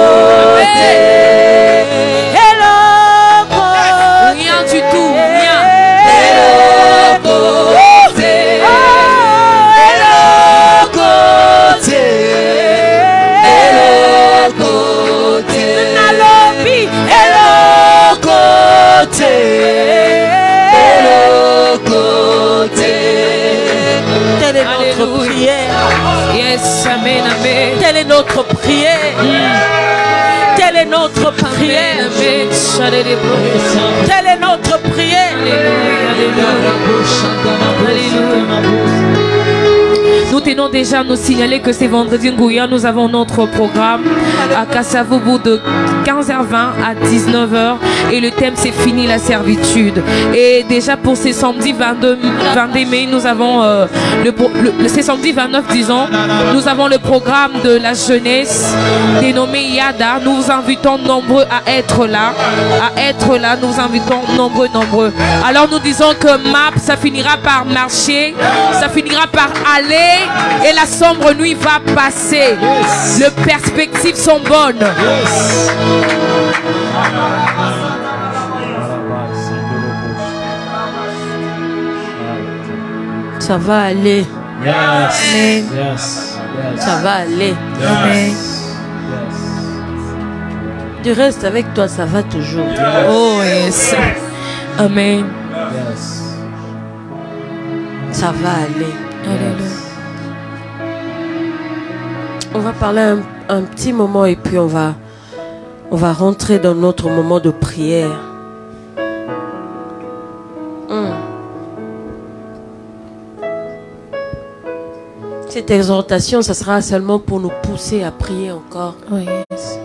Rien du tout, rien. Telle est notre prière. Yes, amen, amen. Telle est notre prière. Telle est notre prière. Telle est notre prière. Nous tenons déjà à nous signaler que c'est vendredi Ngouya, nous avons notre programme à Kasavubu de 15h20 à 19h et le thème c'est fini la servitude. Et déjà pour ces samedis 22 mai, nous avons ces samedis 29 disons, nous avons le programme de la jeunesse dénommé Yada. Nous vous invitons nombreux à être là, nous vous invitons nombreux. Alors nous disons que MAP ça finira par marcher, ça finira par aller. Et la sombre nuit va passer. Les perspectives sont bonnes. Ça va aller. Yes. Ça va aller. Amen. Du reste avec toi, ça va toujours. Oh yes. Amen. Ça va aller. Alléluia. On va parler un petit moment et puis on va rentrer dans notre moment de prière. Cette exhortation, ça sera seulement pour nous pousser à prier encore. Oh yes.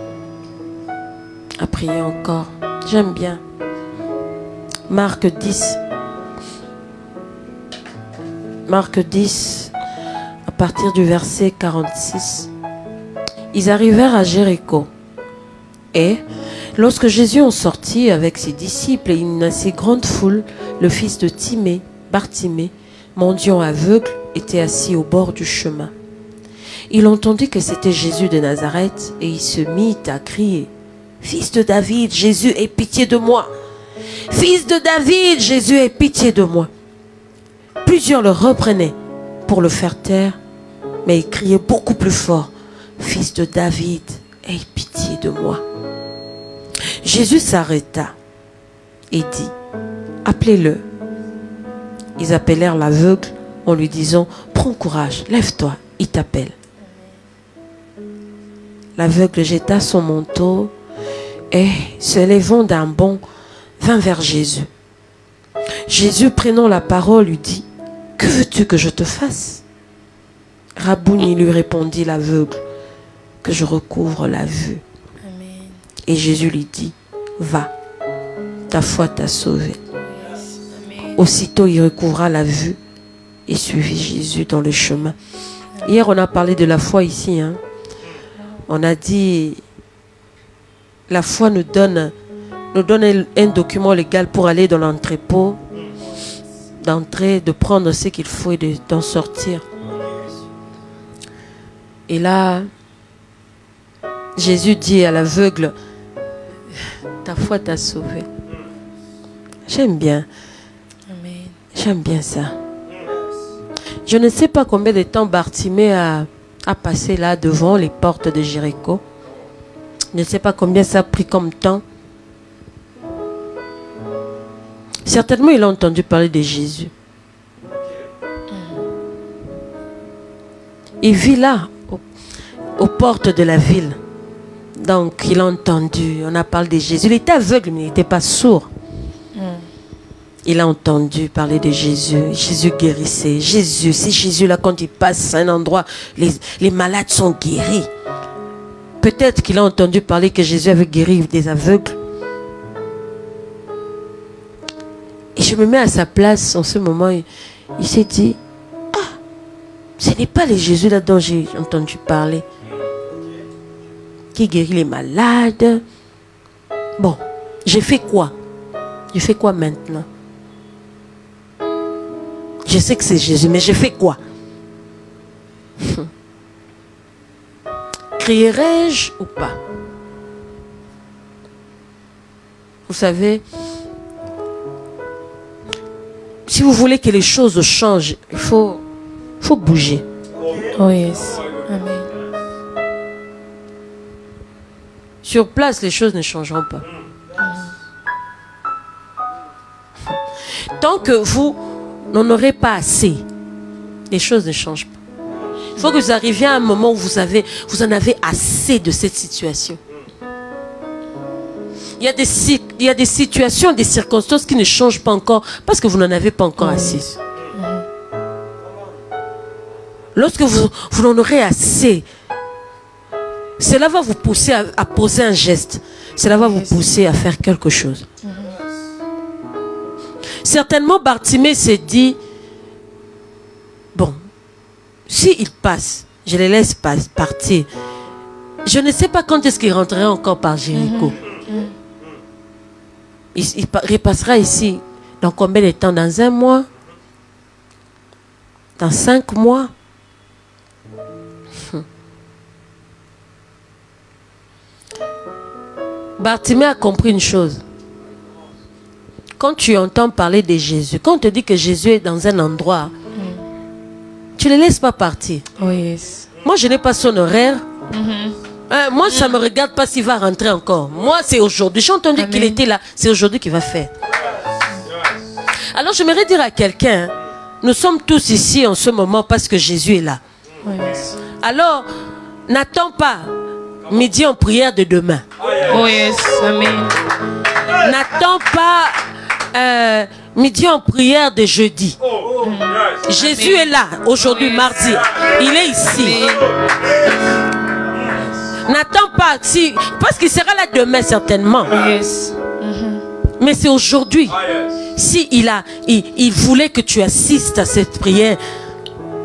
À prier encore. J'aime bien. Marc 10. Marc 10, à partir du verset 46. Ils arrivèrent à Jéricho. Et, lorsque Jésus en sortit avec ses disciples et une assez grande foule, le fils de Timée, Bartimée, mendiant aveugle, était assis au bord du chemin. Il entendit que c'était Jésus de Nazareth et il se mit à crier: « Fils de David, Jésus, aie pitié de moi! Fils de David, Jésus, aie pitié de moi! » Plusieurs le reprenaient pour le faire taire, mais il criait beaucoup plus fort: « Fils de David, aie pitié de moi. » Jésus s'arrêta et dit: « Appelez-le. » Ils appelèrent l'aveugle en lui disant: « Prends courage, lève-toi, il t'appelle. » L'aveugle jeta son manteau et, se levant d'un bond, vint vers Jésus. Jésus, prenant la parole, lui dit: « Que veux-tu que je te fasse? » Rabouni, lui répondit l'aveugle, « Que je recouvre la vue. » Amen. Et Jésus lui dit: « Va, ta foi t'a sauvé. » Amen. Aussitôt il recouvra la vue et suivit Jésus dans le chemin. Hier on a parlé de la foi ici. On a dit la foi nous donne un document légal pour aller dans l'entrepôt, d'entrer, de prendre ce qu'il faut et d'en sortir. Et là, Jésus dit à l'aveugle: ta foi t'a sauvé. J'aime bien. Amen. J'aime bien ça. Je ne sais pas combien de temps Bartimée a passé là devant les portes de Jéricho. Je ne sais pas combien ça a pris comme temps. Certainement, il a entendu parler de Jésus. Il vit là, aux portes de la ville. Donc, il a entendu, on a parlé de Jésus. Il était aveugle, mais il n'était pas sourd. Il a entendu parler de Jésus. Jésus guérissait. Jésus, c'est Jésus là, quand il passe à un endroit, les malades sont guéris. Peut-être qu'il a entendu parler que Jésus avait guéri des aveugles. Et je me mets à sa place en ce moment. Il s'est dit, ah, ce n'est pas le Jésus là dont j'ai entendu parler. Qui guérit les malades. Bon, j'ai fait quoi? Je fais quoi maintenant? Je sais que c'est Jésus, mais je fais quoi? Crierai-je ou pas? Vous savez, si vous voulez que les choses changent, il faut bouger. Oh yes. Amen. Sur place, les choses ne changeront pas. Tant que vous n'en aurez pas assez, les choses ne changent pas. Il faut que vous arriviez à un moment où vous en avez assez de cette situation. Il y a des situations, des circonstances qui ne changent pas encore parce que vous n'en avez pas encore assez. Lorsque vous en aurez assez, cela va vous pousser à poser un geste. Cela va vous pousser à faire quelque chose. Certainement, Bartimée s'est dit, bon, s'il passe, je les laisse partir. Je ne sais pas quand est-ce qu'il rentrerait encore par Jéricho. Il repassera ici dans combien de temps? Dans 1 mois? Dans 5 mois? Bartimée a compris une chose. Quand tu entends parler de Jésus, quand on te dit que Jésus est dans un endroit, tu ne le laisses pas partir. Oh yes. Moi, je n'ai pas son horaire. Moi, ça ne me regarde pas s'il va rentrer encore. Moi, c'est aujourd'hui. J'ai entendu qu'il était là. C'est aujourd'hui qu'il va faire. Alors, j'aimerais dire à quelqu'un, nous sommes tous ici en ce moment parce que Jésus est là. Oh yes. Alors, n'attends pas midi en prière de demain. Oh yes. Amen. N'attends pas midi en prière de jeudi. Jésus est là aujourd'hui, mardi. Il est ici. N'attends pas, parce qu'il sera là demain certainement. Yes. Mais c'est aujourd'hui. Si il voulait que tu assistes à cette prière,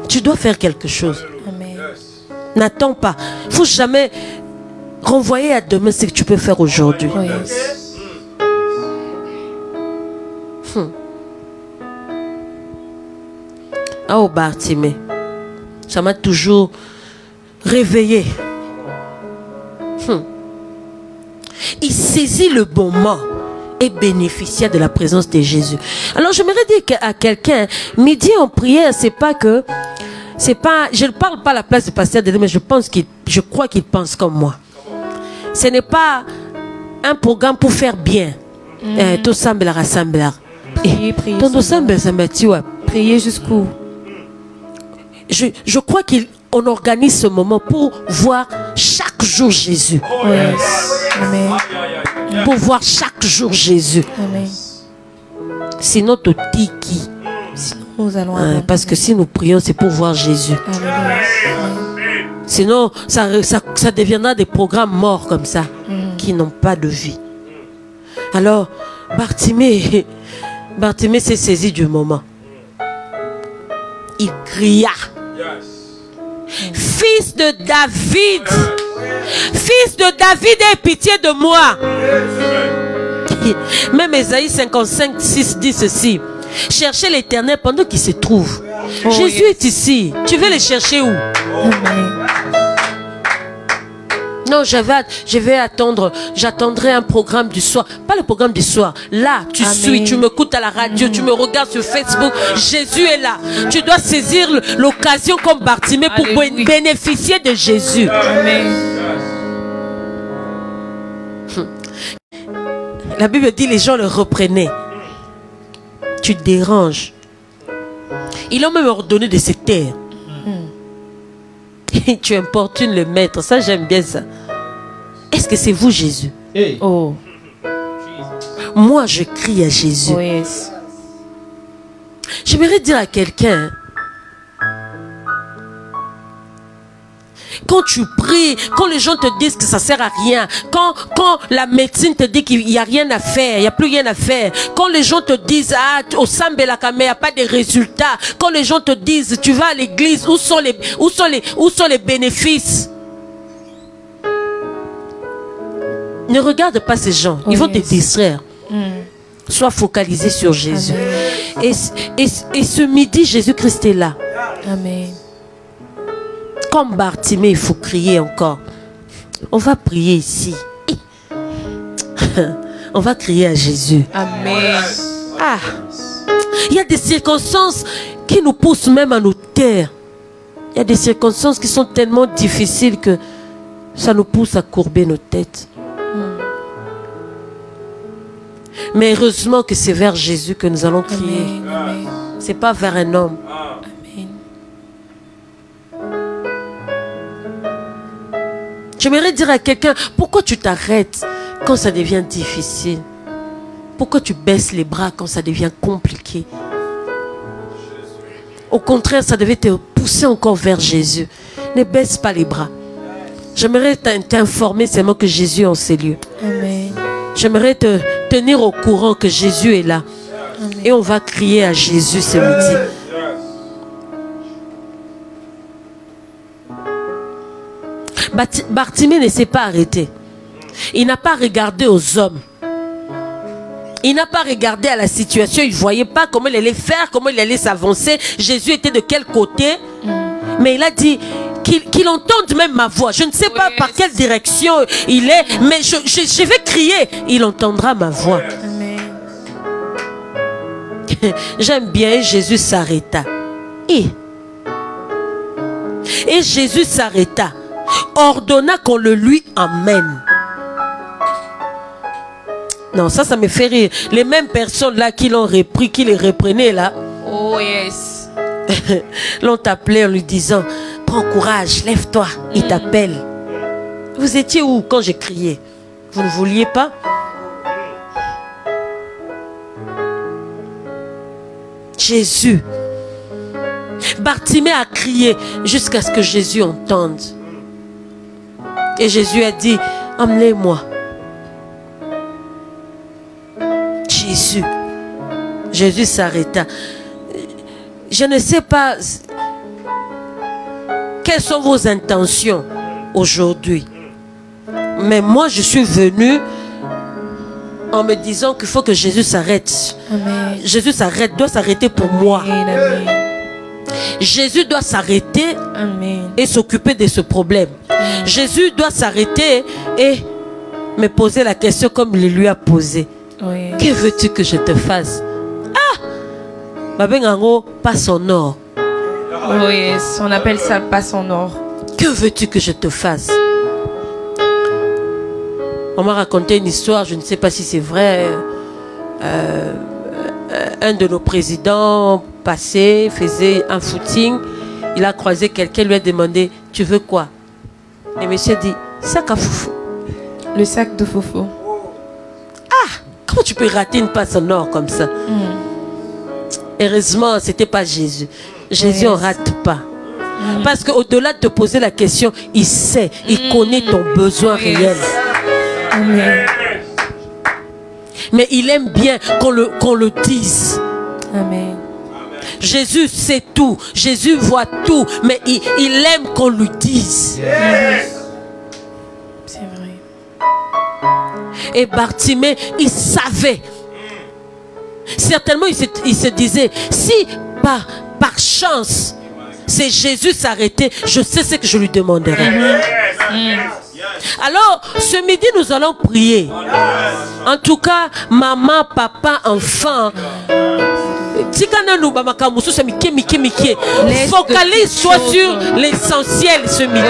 tu dois faire quelque chose. Amen. N'attends pas. Il ne faut jamais renvoyer à demain ce que tu peux faire aujourd'hui. Oh yes. Oh Bartimée, ça m'a toujours réveillé. Il saisit le moment et bénéficia de la présence de Jésus. Alors j'aimerais dire à quelqu'un, midi en prière, je ne parle pas à la place du pasteur de Dieu, mais je crois qu'il pense comme moi. Ce n'est pas un programme pour faire bien. Tout semble rassembler. Priez jusqu'où? Je crois qu'on organise ce moment pour voir chaque jour Jésus. Yes. Amen. Pour voir chaque jour Jésus. Amen. Sinon, tout tiki. Sinon, nous allons parce que si nous prions, c'est pour voir Jésus. Amen. Sinon, ça deviendra des programmes morts comme ça, qui n'ont pas de vie. Alors, Bartimée s'est saisi du moment. Il cria. Fils de David, fils de David, aie pitié de moi. Même Ésaïe 55, 6 dit ceci. Cherchez l'Éternel pendant qu'il se trouve. Jésus est ici. Tu veux le chercher où? Non, je vais attendre, j'attendrai un programme du soir. Pas le programme du soir. Là, tu suis, tu m'écoutes à la radio, tu me regardes sur Facebook. Jésus est là. Tu dois saisir l'occasion comme Bartimée pour bénéficier de Jésus. Amen. La Bible dit les gens le reprenaient. Tu te déranges. Ils ont même ordonné de se taire. Tu importunes le maître. Ça, j'aime bien ça. Est-ce que c'est vous, Jésus? Hey. Oh. Moi, je crie à Jésus. Oh yes. J'aimerais dire à quelqu'un, quand tu pries, quand les gens te disent que ça sert à rien, quand la médecine te dit qu'il n'y a rien à faire, il n'y a plus rien à faire, quand les gens te disent, ah, au Sambelakame, il n'y a pas de résultats, quand les gens te disent, tu vas à l'église, où sont les bénéfices? Ne regarde pas ces gens, ils vont te distraire. Sois focalisé sur Jésus. Et ce midi, Jésus-Christ est là. Amen. Comme Bartimée, il faut crier encore. On va prier ici. On va crier à Jésus. Amen. Ah, il y a des circonstances qui nous poussent même à nous taire. Il y a des circonstances qui sont tellement difficiles que ça nous pousse à courber nos têtes. Mais heureusement que c'est vers Jésus que nous allons crier. Ce n'est pas vers un homme. Amen. J'aimerais dire à quelqu'un, pourquoi tu t'arrêtes quand ça devient difficile? Pourquoi tu baisses les bras quand ça devient compliqué? Au contraire, ça devait te pousser encore vers Jésus. Ne baisse pas les bras. J'aimerais t'informer seulement que Jésus est en ces lieux. Amen. J'aimerais te tenir au courant que Jésus est là. Amen. Et on va crier à Jésus ce midi. Bartimée ne s'est pas arrêté. Il n'a pas regardé aux hommes. Il n'a pas regardé à la situation. Il ne voyait pas comment il allait faire, comment il allait s'avancer. Jésus était de quel côté. Mais il a dit qu'il entende même ma voix. Je ne sais pas par quelle direction il est, mais je vais crier. Il entendra ma voix. Amen. J'aime bien. Jésus s'arrêta. Et Jésus s'arrêta. Ordonna qu'on le lui emmène. Non, ça me fait rire. Les mêmes personnes là qui l'ont repris, qui les reprenaient là, Oh yes. l'ont appelé en lui disant, prends courage, lève-toi, il t'appelle. Vous étiez où quand j'ai crié? Vous ne vouliez pas? Jésus. Bartimée a crié jusqu'à ce que Jésus entende. Et Jésus a dit, emmenez-moi. Jésus. Jésus s'arrêta. Je ne sais pas quelles sont vos intentions aujourd'hui. Mais moi, je suis venu en me disant qu'il faut que Jésus s'arrête. Amen. Jésus s'arrête, doit s'arrêter pour moi. Amen. Jésus doit s'arrêter Amen. et s'occuper de ce problème. Jésus doit s'arrêter et me poser la question comme il lui a posé. Oui. Que veux-tu que je te fasse? Ah! Babengango passe en or. Oh yes. On appelle ça passe en or. Que veux-tu que je te fasse? On m'a raconté une histoire, je ne sais pas si c'est vrai. Un de nos présidents passé faisait un footing. Il a croisé quelqu'un, lui a demandé, tu veux quoi? Et monsieur dit, sac à foufou. Le sac de Fofo. Ah! Comment tu peux rater une passe en or comme ça? Heureusement, ce n'était pas Jésus. Jésus ne rate pas. Parce qu'au-delà de te poser la question, il sait, il connaît ton besoin réel. Amen. Mais il aime bien qu'on le dise. Amen. Jésus sait tout. Jésus voit tout. Mais il aime qu'on lui dise. C'est vrai. Et Bartimée, il savait. Certainement, il se disait, si par chance, c'est Jésus s'arrêter, je sais ce que je lui demanderai. Alors, ce midi, nous allons prier. En tout cas, maman, papa, enfant. Focalise-toi sur l'essentiel ce midi.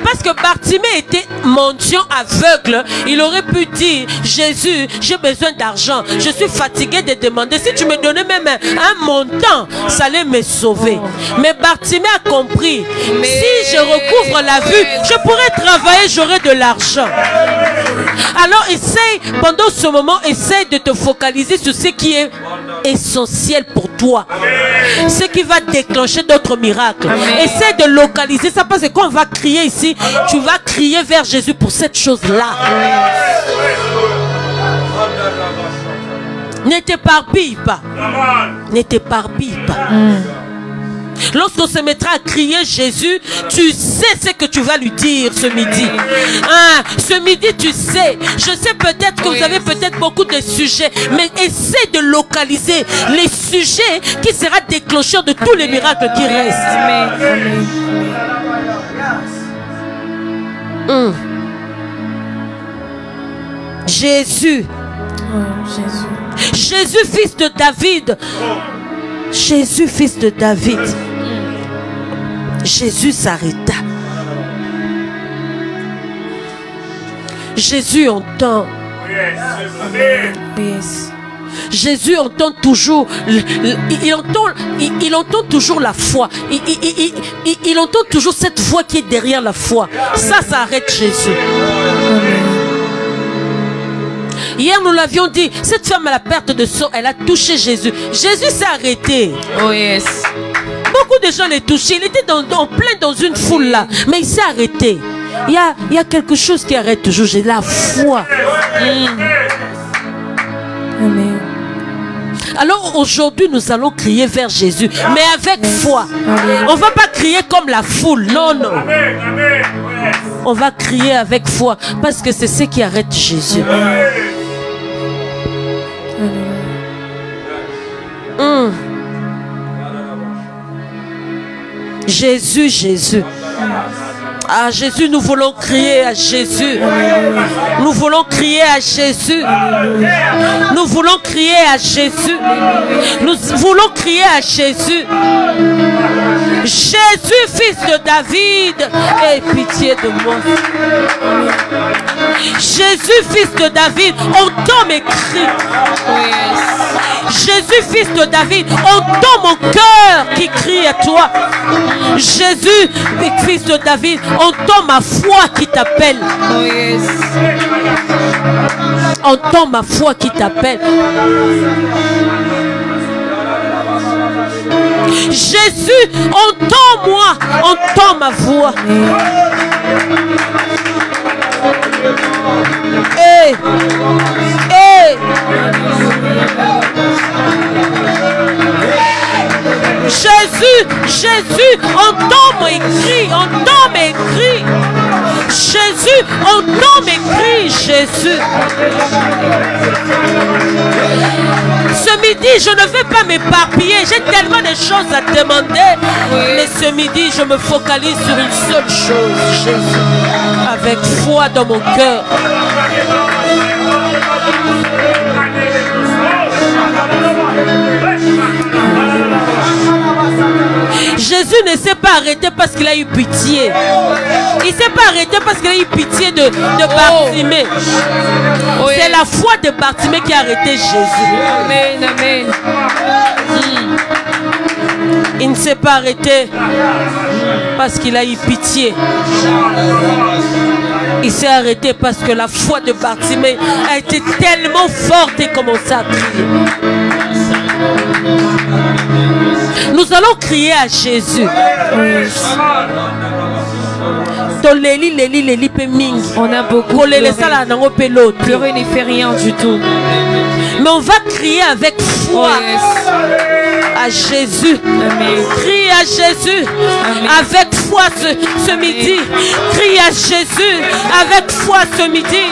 Parce que Bartimée était mendiant aveugle. Il aurait pu dire: Jésus, j'ai besoin d'argent. Je suis fatigué de demander. Si tu me donnais même un montant, ça allait me sauver. Mais Bartimée a compris: si je recouvre la vue, je pourrais travailler, j'aurai de l'argent. Alors essaye, pendant ce moment, essaye de te focaliser sur ce qui est essentiel pour toi. Ce qui va déclencher d'autres miracles. Essaye de localiser ça, parce que quand on va crier ici, tu vas crier vers Jésus pour cette chose-là. Ne t'éparpille pas. Ne t'éparpille pas. Lorsqu'on se mettra à crier Jésus, tu sais ce que tu vas lui dire ce midi. Ce midi, tu sais. Je sais peut-être que vous avez peut-être beaucoup de sujets, mais essaie de localiser les sujets qui seront déclencheurs de tous les miracles qui restent. Jésus. Jésus, fils de David. Jésus, fils de David. Jésus s'arrêta. Jésus entend. Jésus entend toujours. Il entend toujours la foi. Il entend toujours cette voix qui est derrière la foi. Ça arrête Jésus. Hier, nous l'avions dit, cette femme à la perte de sang, elle a touché Jésus. Jésus s'est arrêté. Oh yes. Beaucoup de gens l'ont touché. Il était en plein dans une foule là. Mais il s'est arrêté. Il y a quelque chose qui arrête toujours. J'ai la foi. Amen. Alors aujourd'hui, nous allons crier vers Jésus. Mais avec foi. On ne va pas crier comme la foule. Non, non. On va crier avec foi. Parce que c'est ce qui arrête Jésus. Jésus, Jésus. Ah Jésus, nous voulons crier à Jésus. Nous voulons crier à Jésus. Nous voulons crier à Jésus. Nous voulons crier à Jésus. Jésus, fils de David, aie pitié de moi. Jésus, fils de David, entends mes cris. Jésus, fils de David, entends mon cœur qui crie à toi. Jésus, fils de David, entends ma foi qui t'appelle. Entends ma foi qui t'appelle. Jésus, entends-moi, entends ma voix. Hey, hey. Jésus, Jésus, entends mes cris, entends mes cris. Jésus, entends mes cris, Jésus. Ce midi, je ne vais pas m'éparpiller. J'ai tellement de choses à demander. Mais ce midi, je me focalise sur une seule chose, Jésus. Avec foi dans mon cœur. Jésus ne s'est pas arrêté parce qu'il a eu pitié. Il ne s'est pas arrêté parce qu'il a eu pitié de Bartimée. C'est la foi de Bartimée qui a arrêté Jésus. Amen, amen. Il ne s'est pas arrêté parce qu'il a eu pitié. Il s'est arrêté parce que la foi de Bartimée a été tellement forte et commençait à crier. Nous allons crier à Jésus. On a beaucoup pleuré. Pleurer ne fait rien du tout. Mais on va crier avec foi à Jésus. Amen. Crie à Jésus. Amen. Avec foi ce midi. Crie à Jésus avec foi ce midi.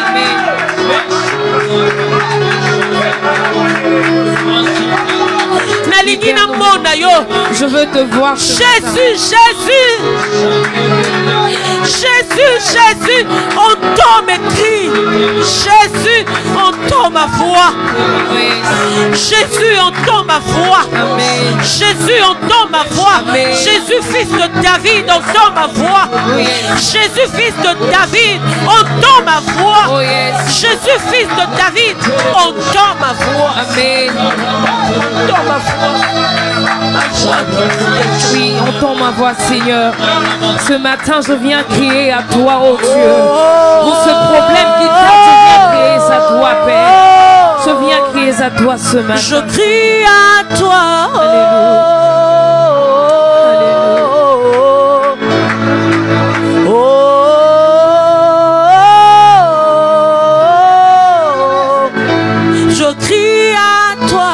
Je veux te voir. Jésus, Jésus. Jésus, Jésus, entends mes cris. Jésus, entends ma voix. Jésus, entends ma voix. Jésus, entends ma voix. Jésus, fils de David, entends ma voix. Jésus, fils de David, entends ma voix. Jésus, fils de David, entends ma voix. Entends ma voix. Oui, entends ma voix, Seigneur. Ce matin, je viens crier à toi, oh Dieu. Pour ce problème qui t'a, je viens crier à toi, Père. Je viens crier à toi ce matin. Je crie à toi. Je crie à toi.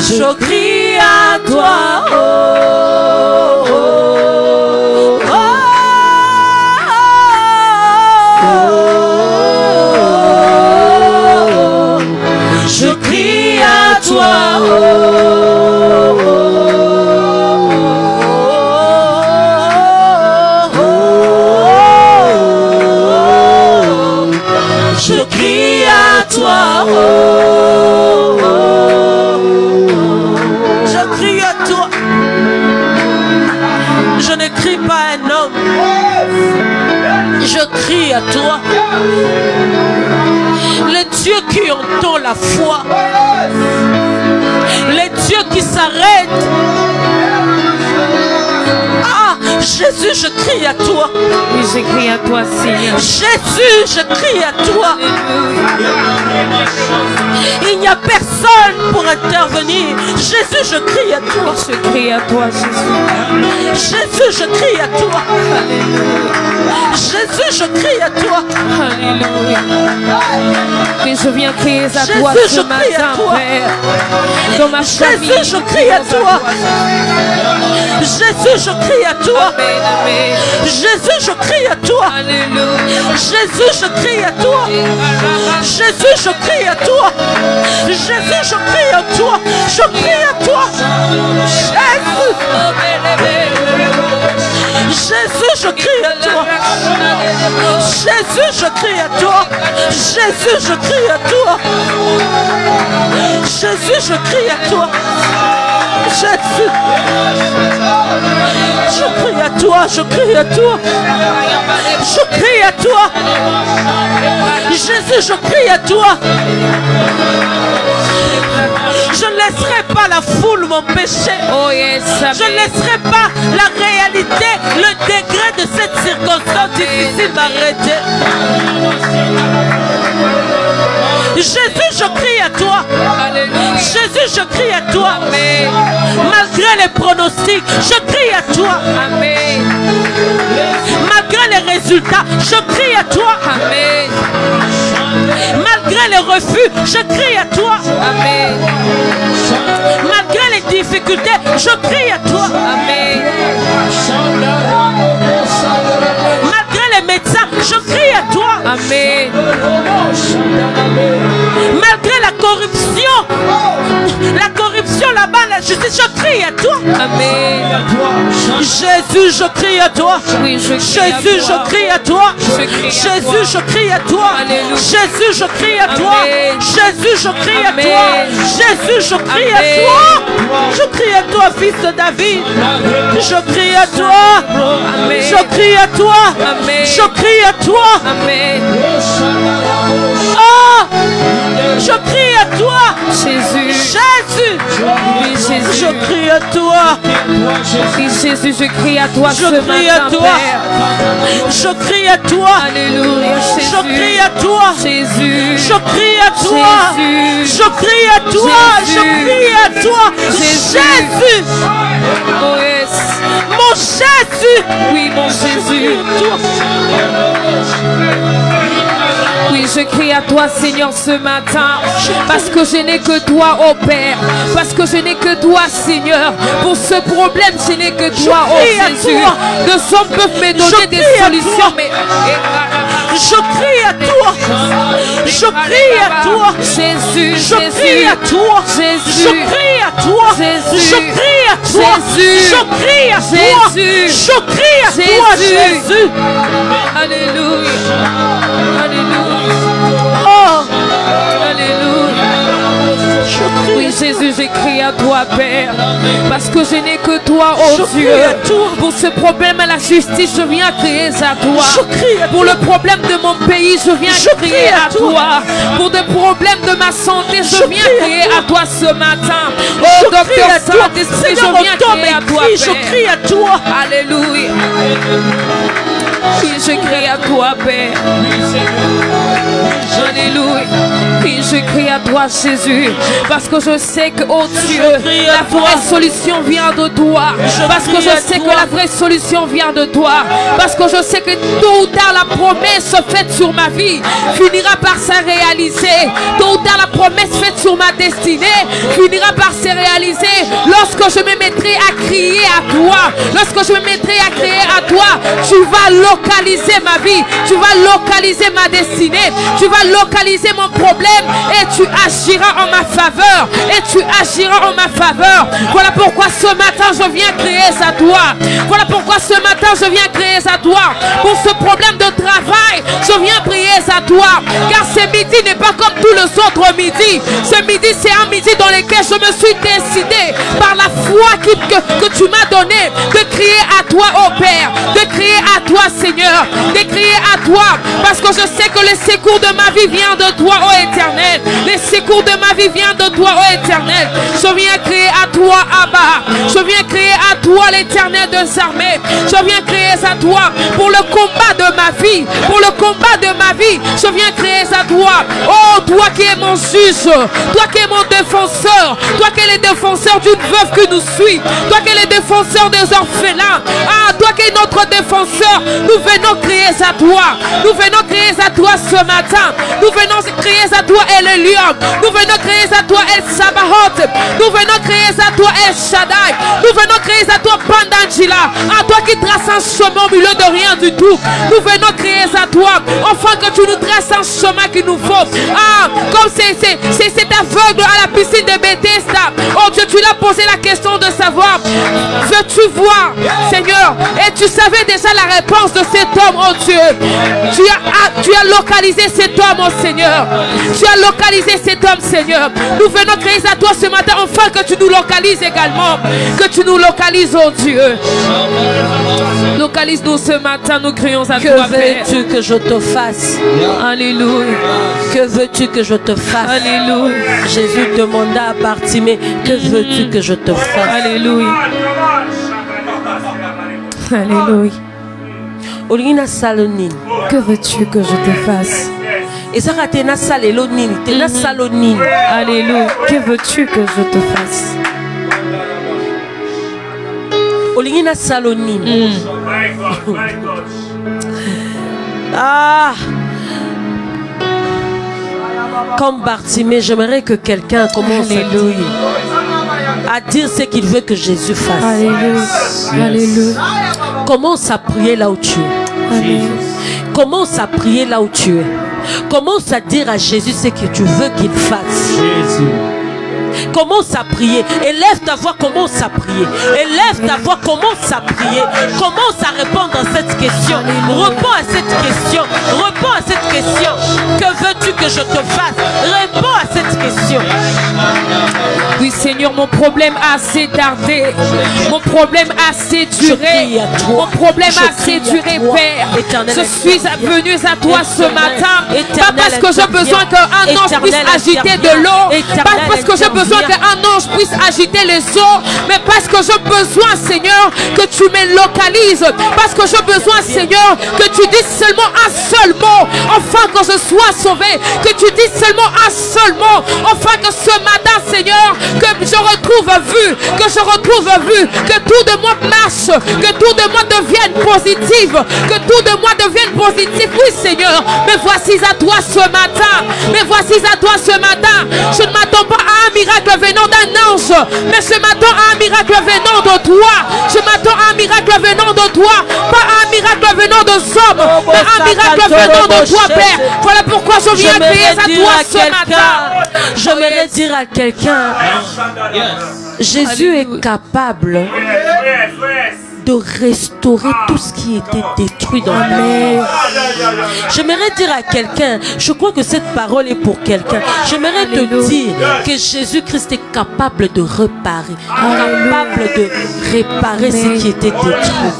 Je crie à toi. Je crie à toi. Je crie à toi. Je crie à toi. Je ne crie pas à un homme. Je crie à toi. Le Dieu qui entend la foi. Le Dieu qui s'arrête. Ah, Jésus, je crie à toi. Oui, je crie à toi, Seigneur. Jésus, je crie à toi. Il n'y a personne pour intervenir. Jésus, je crie à toi. Je crie à toi, Jésus. Jésus, je crie à toi. Jésus, je crie à toi. Alléluia. Et je viens crier à toi Jésus, ce je crie à matin, toi. Père. Dans ma famille. Jésus, je crie à toi. Jésus, je crie à toi. Amen, amen. Jésus, je crie à toi. Alléluia. Jésus, je crie à toi. Jésus, je crie à toi. Jésus, je crie à toi. Je crie à toi. Jésus. Jésus, je crie à toi. Jésus, je crie à toi. Jésus, je crie à toi. Jésus, je crie à toi. Jésus. Je crie à toi, je crie à toi. Je crie à toi. Jésus, je crie à toi. Je ne laisserai pas la foule m'empêcher. Oh yes, Je ne laisserai pas la réalité, le degré de cette circonstance difficile m'arrêter. Jésus, je crie à toi. Alléluia. Jésus, je crie à toi. Amen. Malgré les pronostics, je crie à toi. Amen. Malgré les résultats, je crie à toi. Amen. Malgré les refus, je crie à toi. Amen. Malgré les difficultés, je crie à toi. Amen. Malgré les médecins, je crie à toi. Amen. Malgré la corruption là-bas, la justice, je crie à toi. Amen. Jésus, je crie à toi. Oui, je crie Jésus, à toi. je crie à toi. Je crie à Jésus, toi. je crie à toi. Alléluia. Jésus, je crie à toi. Amen. Jésus, je crie à Amen. toi. Jésus, je crie à Amen. toi. Je crie à toi, fils de David. Je crie à toi. Amen. Je crie à toi. Amen. Je crie à toi. Amen. Oh, je crie à toi. Jésus. Jésus. Oui, Jésus. Je crie à toi. Oui, Jésus, je crie à toi Je ce crie à matin, toi. Père. Je crie à toi. Alléluia, Jésus. Je crie à toi. Jésus. Je crie à toi. Jésus. Je crie à toi. Jésus. Je crie à toi. Jésus. Jésus. Oh yes. Mon Jésus. Oui, mon Jésus. Oui, je crie à toi, Seigneur, ce matin. Parce que je n'ai que toi, oh Père. Parce que je n'ai que toi, Seigneur. Pour ce problème, je n'ai que toi, oh crie à Jésus. toi. Deux hommes peuvent me donner Je des crie à solutions, toi. mais... Je crie à toi. Je crie à toi. Jésus, Je crie à toi. Jésus, Je crie à toi. Jésus, Je crie à toi. Jésus, Je crie à toi. Jésus, Je crie à toi, Jésus. Alléluia. Alléluia. Oh, Alléluia. Oui, Jésus, j'écris à toi, Père, parce que je n'ai que toi, oh Dieu. Pour ce problème à la justice, je viens crier à toi. Pour le problème de mon pays, je viens crier à toi. Pour des problèmes de ma santé, je viens crier à toi ce matin. Oh, docteur Saint-Esprit, je viens crier à toi, Père. Je crie à toi. Alléluia. Oui, je crie à toi, Père. Alléluia. Oui, je crie à toi, Jésus, parce que je sais que, oh Dieu, la vraie solution vient de toi. Parce que je sais que la vraie solution vient de toi. Parce que je sais que tôt ou tard, la promesse faite sur ma vie finira par se réaliser. Tôt ou tard, la promesse faite sur ma destinée finira par se réaliser lorsque je me mettrai à crier à toi. Lorsque je me mettrai à crier à toi, tu vas localiser ma vie. Tu vas localiser ma destinée. Tu vas localiser mon problème et tu agiras en ma faveur. Et tu agiras en ma faveur. Voilà pourquoi ce matin je viens crier à toi. Voilà pourquoi ce matin je viens crier à toi. Pour ce problème de travail, je viens prier à toi. Car ce midi n'est pas comme tous les autres midis. Ce midi c'est un midi dans lequel je me suis décidé par la foi que tu m'as donnée de crier à toi, oh Père. De crier à toi, Seigneur. De crier à toi. Parce que je sais que le secours de ma vie vient de toi, oh Éternel. Le secours de ma vie vient de toi, oh Éternel. Je viens crier à toi, Abba. Je viens crier à toi, l'Éternel des armées. Je viens crier à toi pour le combat de ma vie. Pour le combat de ma vie, je viens crier à toi. Oh, toi qui es mon juge. Toi qui es mon défenseur. Toi qui es le défenseur d'une veuve qui nous suit. Toi qui es le défenseur des orphelins. Ah, toi qui es notre défenseur. Nous venons crier à toi. Nous venons crier à toi ce matin. Nous venons crier à toi El Lion. Nous venons crier à toi El Sabaoth. Nous venons crier à toi El Shaddai. Nous venons crier à toi Pandangila. À toi qui trace un chemin au milieu de rien du tout. Nous venons crier à toi. Enfin que tu nous traces un chemin qu'il nous faut. Ah, comme c'est cet aveugle à la piscine de Bethesda. Oh Dieu, tu l'as posé la question de savoir. Veux-tu voir, Seigneur? Et tu savais déjà la réponse de cet homme, oh Dieu. Tu as localisé cet homme, oh Seigneur. Tu as localisé cet homme, Seigneur. Nous venons crier à toi ce matin, enfin que tu nous localises également. Que tu nous localises, oh Dieu. Localise-nous ce matin, nous crions à toi, Père. Que veux-tu que je te fasse? Alléluia. Que veux-tu que je te fasse? Alléluia. Jésus demanda à Bartimée, que veux-tu que je te fasse? Alléluia. Alléluia. Olina salonine. Que veux-tu que je te fasse? Ezaka tena salelonine, tena salonine. Alléluia. Que veux-tu que je te fasse? Olina salonine. Ah. Comme Bartimée, j'aimerais que quelqu'un commence à dire ce qu'il veut que Jésus fasse. Alléluia. Alléluia. Commence à prier là où tu es. Alléluia. Commence à prier là où tu es. Commence à dire à Jésus ce que tu veux qu'il fasse. Jésus. Commence à prier. Élève ta voix, commence à prier. Élève ta voix, commence à prier. Commence à répondre à cette question. Réponds à cette question. Réponds à cette question. Que veux-tu que je te fasse? Réponds à cette question. Oui, Seigneur, mon problème a assez tardé. Mon problème a assez duré. Mon problème a assez duré, Père. Je suis venu à toi ce matin. Pas parce que j'ai besoin qu'un ange puisse agiter de l'eau. Pas parce que j'ai besoin qu'un ange puisse agiter les eaux. Mais parce que j'ai besoin, Seigneur, que tu me localises. Parce que j'ai besoin, Seigneur, que tu dises seulement un seul mot. Enfin que je sois sauvé. Que tu dises seulement un seul mot. Enfin que ce matin, Seigneur, que je retrouve vue, que je retrouve vue, que tout de moi marche, que tout de moi devienne positive, que tout de moi devienne positif. Oui, Seigneur, me voici à toi ce matin, me voici à toi ce matin. Je ne m'attends pas à un miracle venant d'un ange, mais je m'attends à un miracle venant de toi. Je m'attends à un miracle venant de toi, pas à un miracle venant de comme un miracle venant de toi, Père. Voilà pourquoi je viens crier à toi ce matin. J'aimerais dire à quelqu'un, Jésus est capable de restaurer tout ce qui était détruit dans ta vie. J'aimerais dire à quelqu'un, je crois que cette parole est pour quelqu'un. J'aimerais te dire que Jésus-Christ est capable de réparer, capable de réparer ce qui était détruit.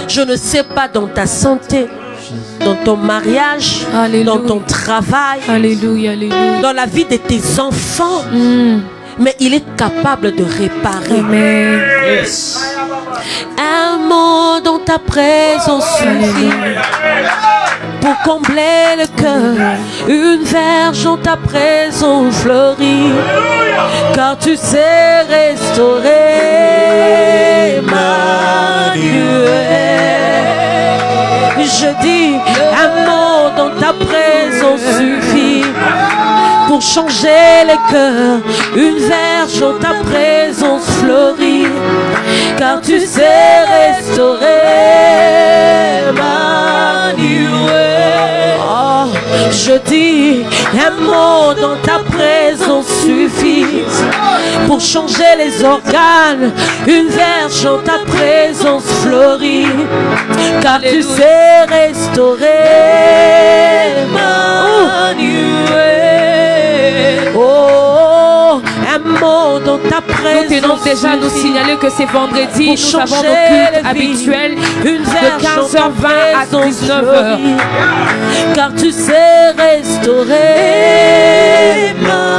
Je ne sais pas dans ta santé, dans ton mariage, dans ton travail, dans la vie de tes enfants. Mais il est capable de réparer. Un mot dans ta présence suffit pour combler le cœur. Une verge dans ta présence fleurit, car tu sais restaurer Emmanuel. Je dis, un mot dans ta présence suffit pour changer les cœurs. Une verge dans ta présence fleurit, car tu sais restaurer Emmanuel. Oh, je dis, un mot dans ta présence suffit pour changer les organes. Une verge dans ta présence fleurit, car tu sais restaurer Emmanuel. Oh, un mot dans ta présence. Nous tenons déjà à nous signaler que c'est vendredi. Nous avons nos cultes habituels de 15h20 à 19h. Car tu sais restaurer Emmanuel.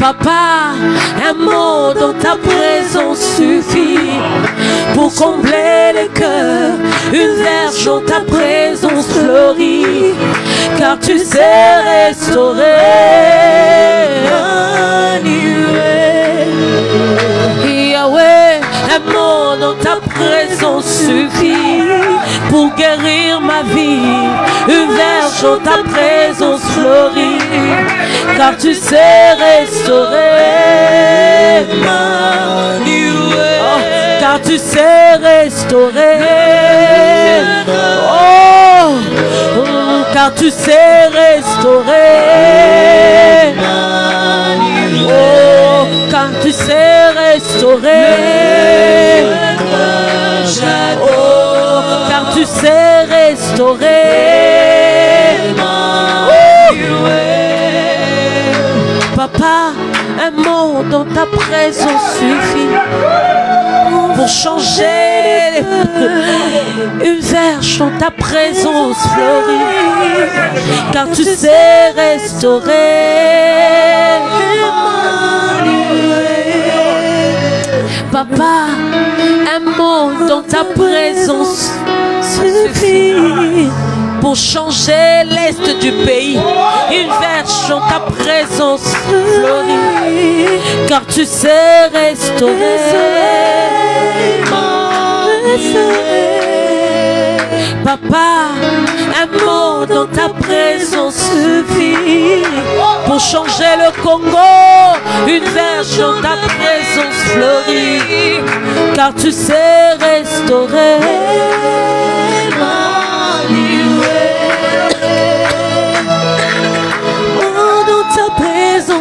Papa, un mot dans ta présence suffit pour combler les cœurs. Une verge dans ta présence fleurit, car tu sais restaurer Emmanuel. Yahweh, un mot dans ta présence suffit pour guérir ma vie. Une verge dans ta présence fleurit, car tu sais restaurer Emmanuel. Oh, car tu sais restaurer. Oh, car tu sais restaurer. Oh, car tu sais restaurer. Oh, car tu sais restaurer. Papa, un mot dans ta présence suffit pour changer une verge dans ta présence fleurit, car tu sais restaurer Papa, un mot dans ta présence suffit pour changer l'est du pays. Une verge dans ta présence fleurit, car tu sais restaurer. Papa, un mot dans ta présence suffit pour changer le Congo. Une verge dans ta présence fleurit, car tu sais restaurer.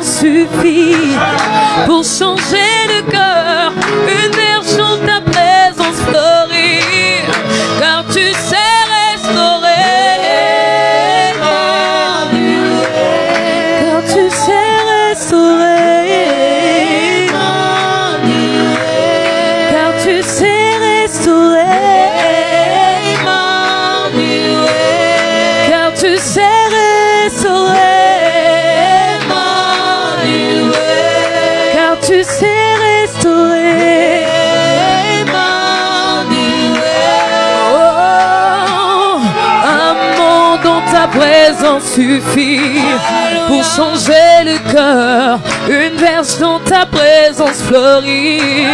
Suffit pour changer le cœur. Une verge dans ta présence fleurit, car tu sais restaurer. Car tu sais restaurer. Car tu sais restaurer. Car tu sais restaurer. Tu sais restaurer Emmanuel. Oh, un mot dans ta présence suffit pour changer le cœur. Une verge dans ta présence fleurit,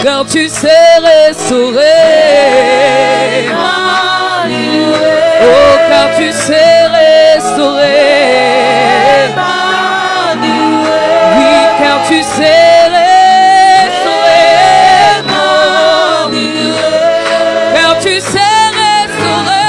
car tu sais restaurer Emmanuel. Oh, car tu sais restaurer Emmanuel. Oui, car tu sais restaurer Emmanuel. sais restaurer.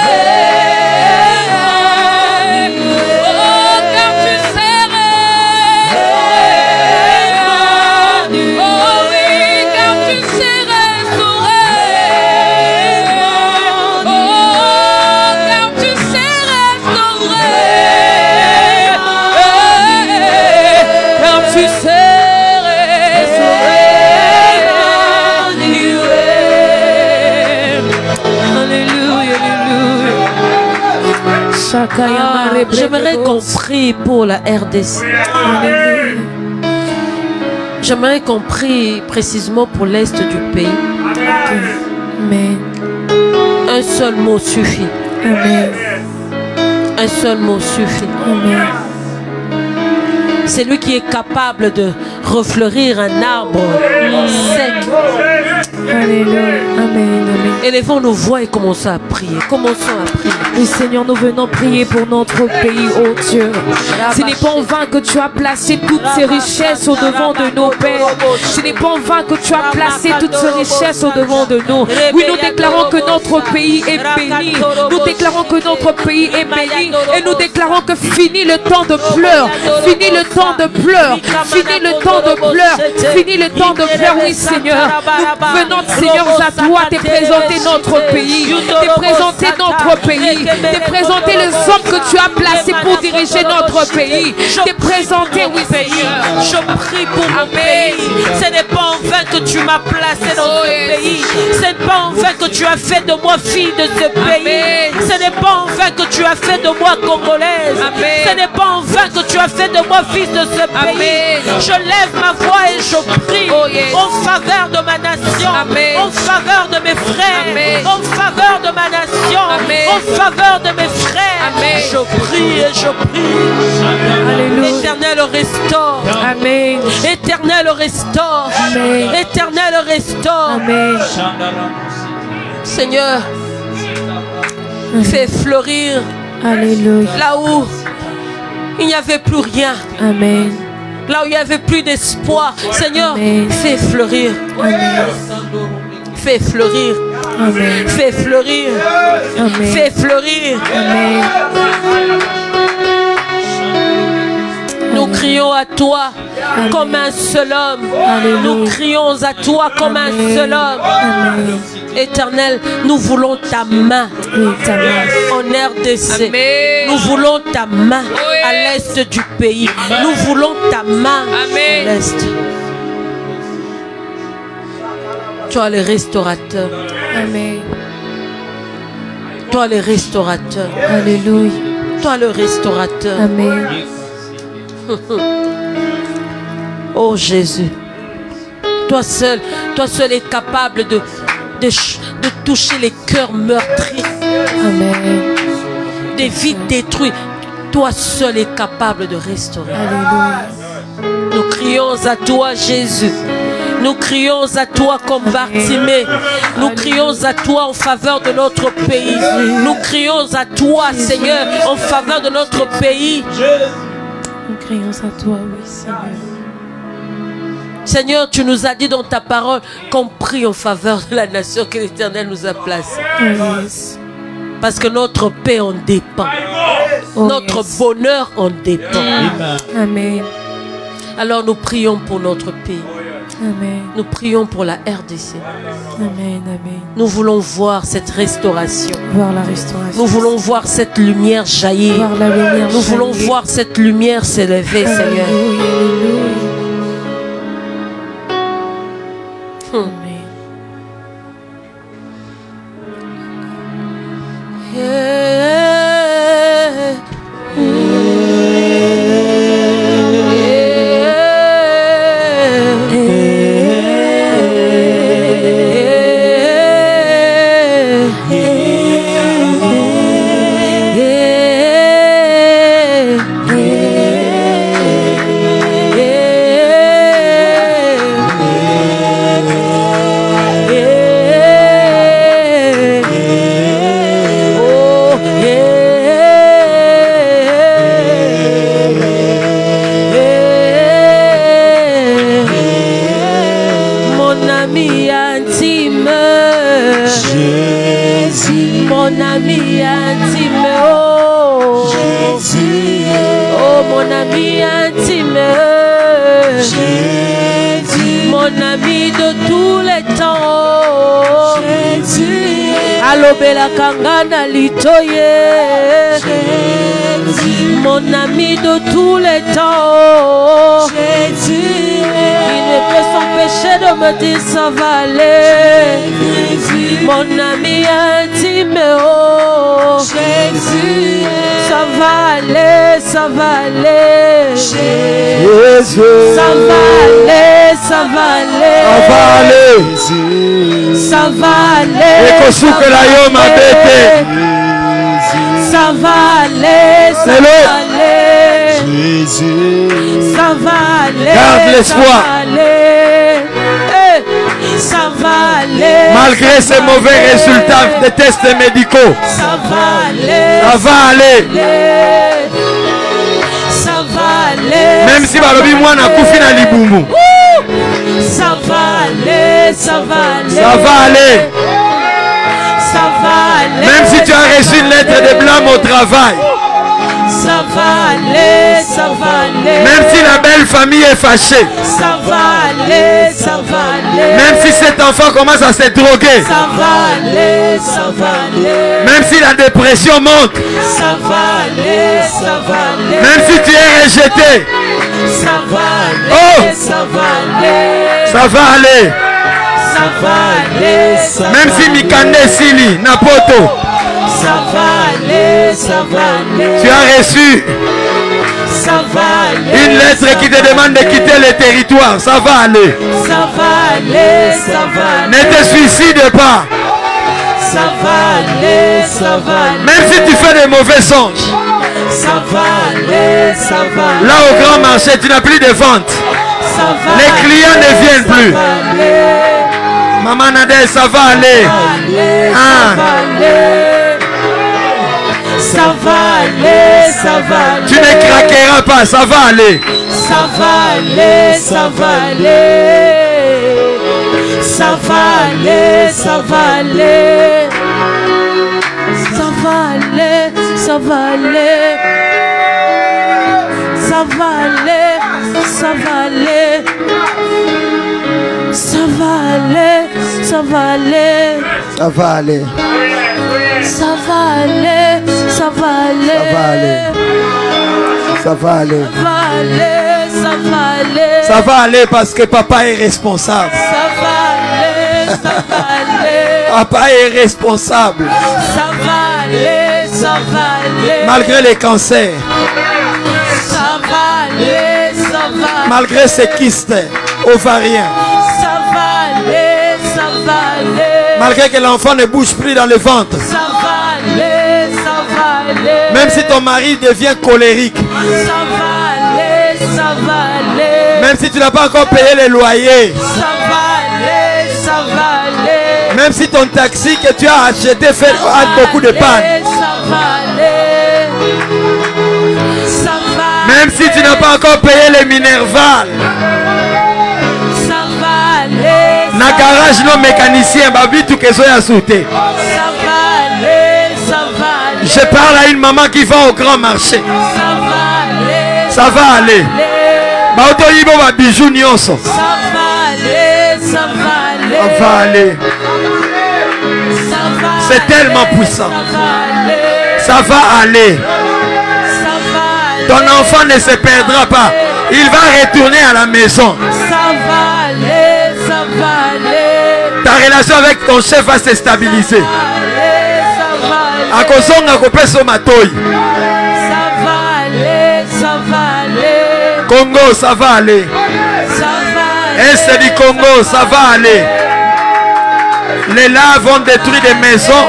J'aimerais qu'on prie pour la RDC. J'aimerais qu'on prie précisément pour l'Est du pays. Amen. Un seul mot suffit. Amen. Un seul mot suffit. Amen. C'est lui qui est capable de refleurir un arbre sec. Alléluia. Amen. Amen. Élevons nos voix et commençons à prier. Commençons à prier. Oui, Seigneur, nous venons prier pour notre pays, oh Dieu. Ce n'est pas en vain que tu as placé toutes ces richesses au devant de nos pères. Ce n'est pas en vain que tu as placé toutes ces richesses au devant de nous. Oui, nous déclarons que notre pays est béni. Nous déclarons que notre pays est béni. Et nous déclarons que fini le temps de pleurs. Fini le temps de pleurs. Fini le temps de pleurs. Fini le temps de pleurs, oui, Seigneur. Nous venons, Seigneur, à toi, te présenter notre pays. Te présenter notre pays. Te présenter les hommes que tu as placés pour diriger notre pays. Te présenter, oui Seigneur. Je prie pour mon pays. Ce n'est pas en vain que tu m'as placé dans ce pays. Ce n'est pas en vain que tu as fait de moi fille de ce pays. Ce n'est pas en vain que tu as fait de moi congolaise. Ce n'est pas en vain que tu as fait de moi fils de ce pays. Je lève ma voix et je prie en faveur de ma nation, en faveur de mes frères, en faveur de ma nation, en faveur de mes frères. Je prie et je prie. Alléluia. Éternel restaure. Amen. Éternel restaure. Amen. Éternel restaure. Amen. Seigneur, fais fleurir. Alléluia. Là où il n'y avait plus rien. Amen. Là où il n'y avait plus d'espoir. Seigneur, Amen. fais fleurir. Amen. Fais fleurir. Amen. Fais fleurir. Amen. Fais fleurir. Amen. Nous crions à toi comme un seul homme. Alléluia. Nous crions à toi comme un seul homme. Amen. Éternel, nous voulons ta main Oui, ta main. en RDC. Nous voulons ta main à l'est du pays. Nous voulons ta main à l'est. Toi le restaurateur. Amen. Toi le restaurateur. Alléluia. Toi le restaurateur. Amen. Oh Jésus. Toi seul est capable de toucher les cœurs meurtris. Amen. Des vies détruites. Toi seul est capable de restaurer. Alléluia. Nous crions à toi Jésus. Nous crions à toi comme Bartimée. Nous crions à toi en faveur de notre pays. Nous crions à toi Seigneur en faveur de notre pays. Nous crions à toi, oui Seigneur. Seigneur, tu nous as dit dans ta parole qu'on prie en faveur de la nation que l'Éternel nous a placée. Yes. Parce que notre paix en dépend. Oh, Notre yes. bonheur en dépend. Amen. Alors nous prions pour notre pays. Amen. Nous prions pour la RDC. Amen. Amen. Nous voulons voir cette restauration. Voir la restauration. Nous voulons voir cette lumière jaillir. Voir la lumière. Nous voulons jaillir. voir cette lumière s'élever, Seigneur. Alléluia. Alléluia. Amen. mon ami intime, oh Jésus, oh mon ami intime, Jésus, mon ami de tous les temps, Jésus, alobela kangana litoye, mon ami de tous les temps, Jésus, il ne peut s'empêcher de me dire ça va aller, mon ami intime, oh Jésus, ça va aller, ça va aller, Jésus. ça va aller, ça va aller, Ça va aller. ça va aller, Ekosuke la yo mabete. ça va aller, ça C'est va le- aller, Jésus, ça va aller, Garde l'espoir. ça va aller, ça va aller, Malgré ces mauvais résultats des tests médicaux, ça va aller, ça va aller. ça va aller, Même si balobi mwana kufi na libumu, ça va aller, ça va aller, ça va aller. ça va aller, Même si tu as reçu une lettre de blâme au travail, ça va aller, ça va aller, même si la belle famille est fâchée, ça va aller, ça va aller, même si cet enfant commence à se droguer, ça va aller, ça va aller, même si la dépression monte, ça va aller, ça va aller, même si tu es rejeté, ça va aller, Oh! ça va aller, ça va aller. ça va aller, ça Même va si aller, Mikande Sili, Napoto, ça va aller, ça va aller, tu as reçu ça va aller, une lettre qui te demande de quitter le territoire, ça va aller. ça va aller, ça va Ne aller, te suicide pas. ça va aller, ça va aller, Même si tu fais des mauvais songes, ça va aller, ça va aller, là au grand marché, tu n'as plus de vente. ça va Les clients ne viennent plus. ça va aller, Maman Nadel, ça va aller. aller, Ah. ça va aller, ça va aller, ça va aller, Tu ne craqueras pas, ça va aller. ça va aller, ça va aller, ça va aller, ça va aller, ça va aller, ça va aller, ça va aller, ça va aller, ça va aller, ça va aller, Ça va aller. ça va aller, ça va aller, Ça va aller. Ça va aller. ça va aller, ça va aller, Ça va aller parce que papa est responsable. ça va aller, ça va aller, Papa est responsable. ça va aller, ça va aller, Malgré les cancers, ça va aller, ça va aller, malgré ces kystes ovariens, ça va aller, ça va aller, malgré que l'enfant ne bouge plus dans le ventre, ça va aller, ça va aller, même si ton mari devient colérique, ça va aller, ça va aller, même si tu n'as pas encore payé les loyers, ça va aller, ça va aller, même si ton taxi que tu as acheté a beaucoup de panne, ça va aller, ça va même si tu n'as pas encore payé les Minerval, ça va aller, na garage non mécanicien, babi tout que soit sauté. ça va aller, ça va aller, Je parle à une maman qui va au grand marché. ça va aller, Ça va aller. Baoto yibo ba bijou nyonso. ça va aller, ça va aller, Ça va aller. ça va C'est tellement aller, puissant. ça va aller, Ça va aller. ça va aller, Ton enfant ne se perdra pas. Il va retourner à la maison. ça va aller, ça va aller, Ta relation avec ton chef va se stabiliser. ça va aller, Akozonga kopeso matoi. ça va aller, ça va aller, Congo, ça va aller. ça va aller, Est du Congo, ça va aller. Les laves vont détruire des maisons. ça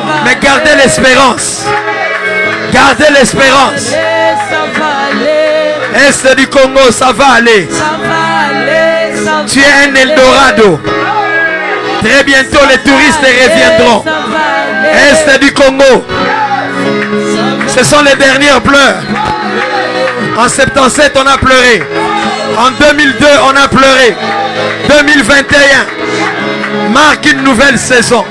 va Mais gardez l'espérance. Gardez l'espérance. ça va aller, Est du Congo, ça va aller. ça va aller, ça va Tu es un Eldorado. Très bientôt, les touristes reviendront. ça va aller, Est du Congo. Ce sont les dernières pleurs. En 77, on a pleuré. En 2002, on a pleuré. 2021 marque une nouvelle saison.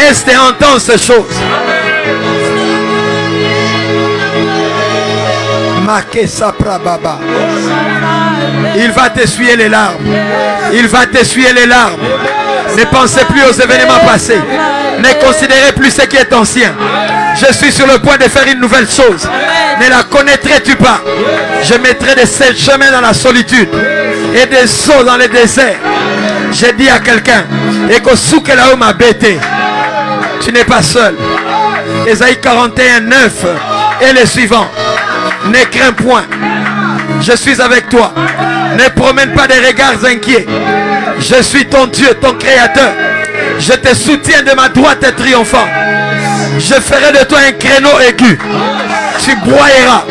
est et entend ces choses. Il va t'essuyer les larmes. Il va t'essuyer les larmes. Ne pensez plus aux événements passés. Ne considérez plus ce qui est ancien. Je suis sur le point de faire une nouvelle chose. Ne la connaîtrais-tu pas? Je mettrai des chemins dans la solitude et des eaux dans le désert. J'ai dit à quelqu'un, tu n'es pas seul. Ésaïe 41, 9 et les suivants. Ne crains point. Je suis avec toi. Ne promène pas des regards inquiets. Je suis ton Dieu, ton créateur. Je te soutiens de ma droite triomphante. Je ferai de toi un créneau aigu. Tu broyeras.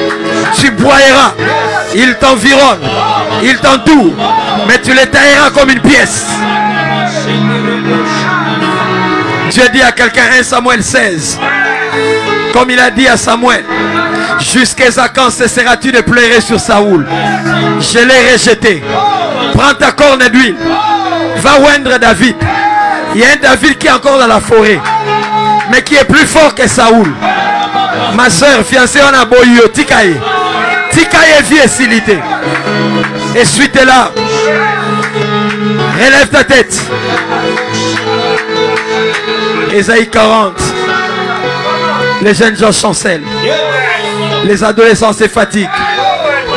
Tu broyeras. Il t'environne. Il t'entoure. Mais tu les tailleras comme une pièce. Dieu dit à quelqu'un, 1 Samuel 16. Comme il a dit à Samuel, jusqu'à quand cesseras-tu de pleurer sur Saoul? Je l'ai rejeté. Prends ta corne d'huile. Va oindre David. Il y a un David qui est encore dans la forêt, mais qui est plus fort que Saoul. Ma soeur, fiancée, on a boyo. Tikaye. Tikaye vie et silité. Essuie tes larmes. Relève ta tête. Ésaïe 40. Les jeunes gens chancellent. Les adolescents se fatiguent.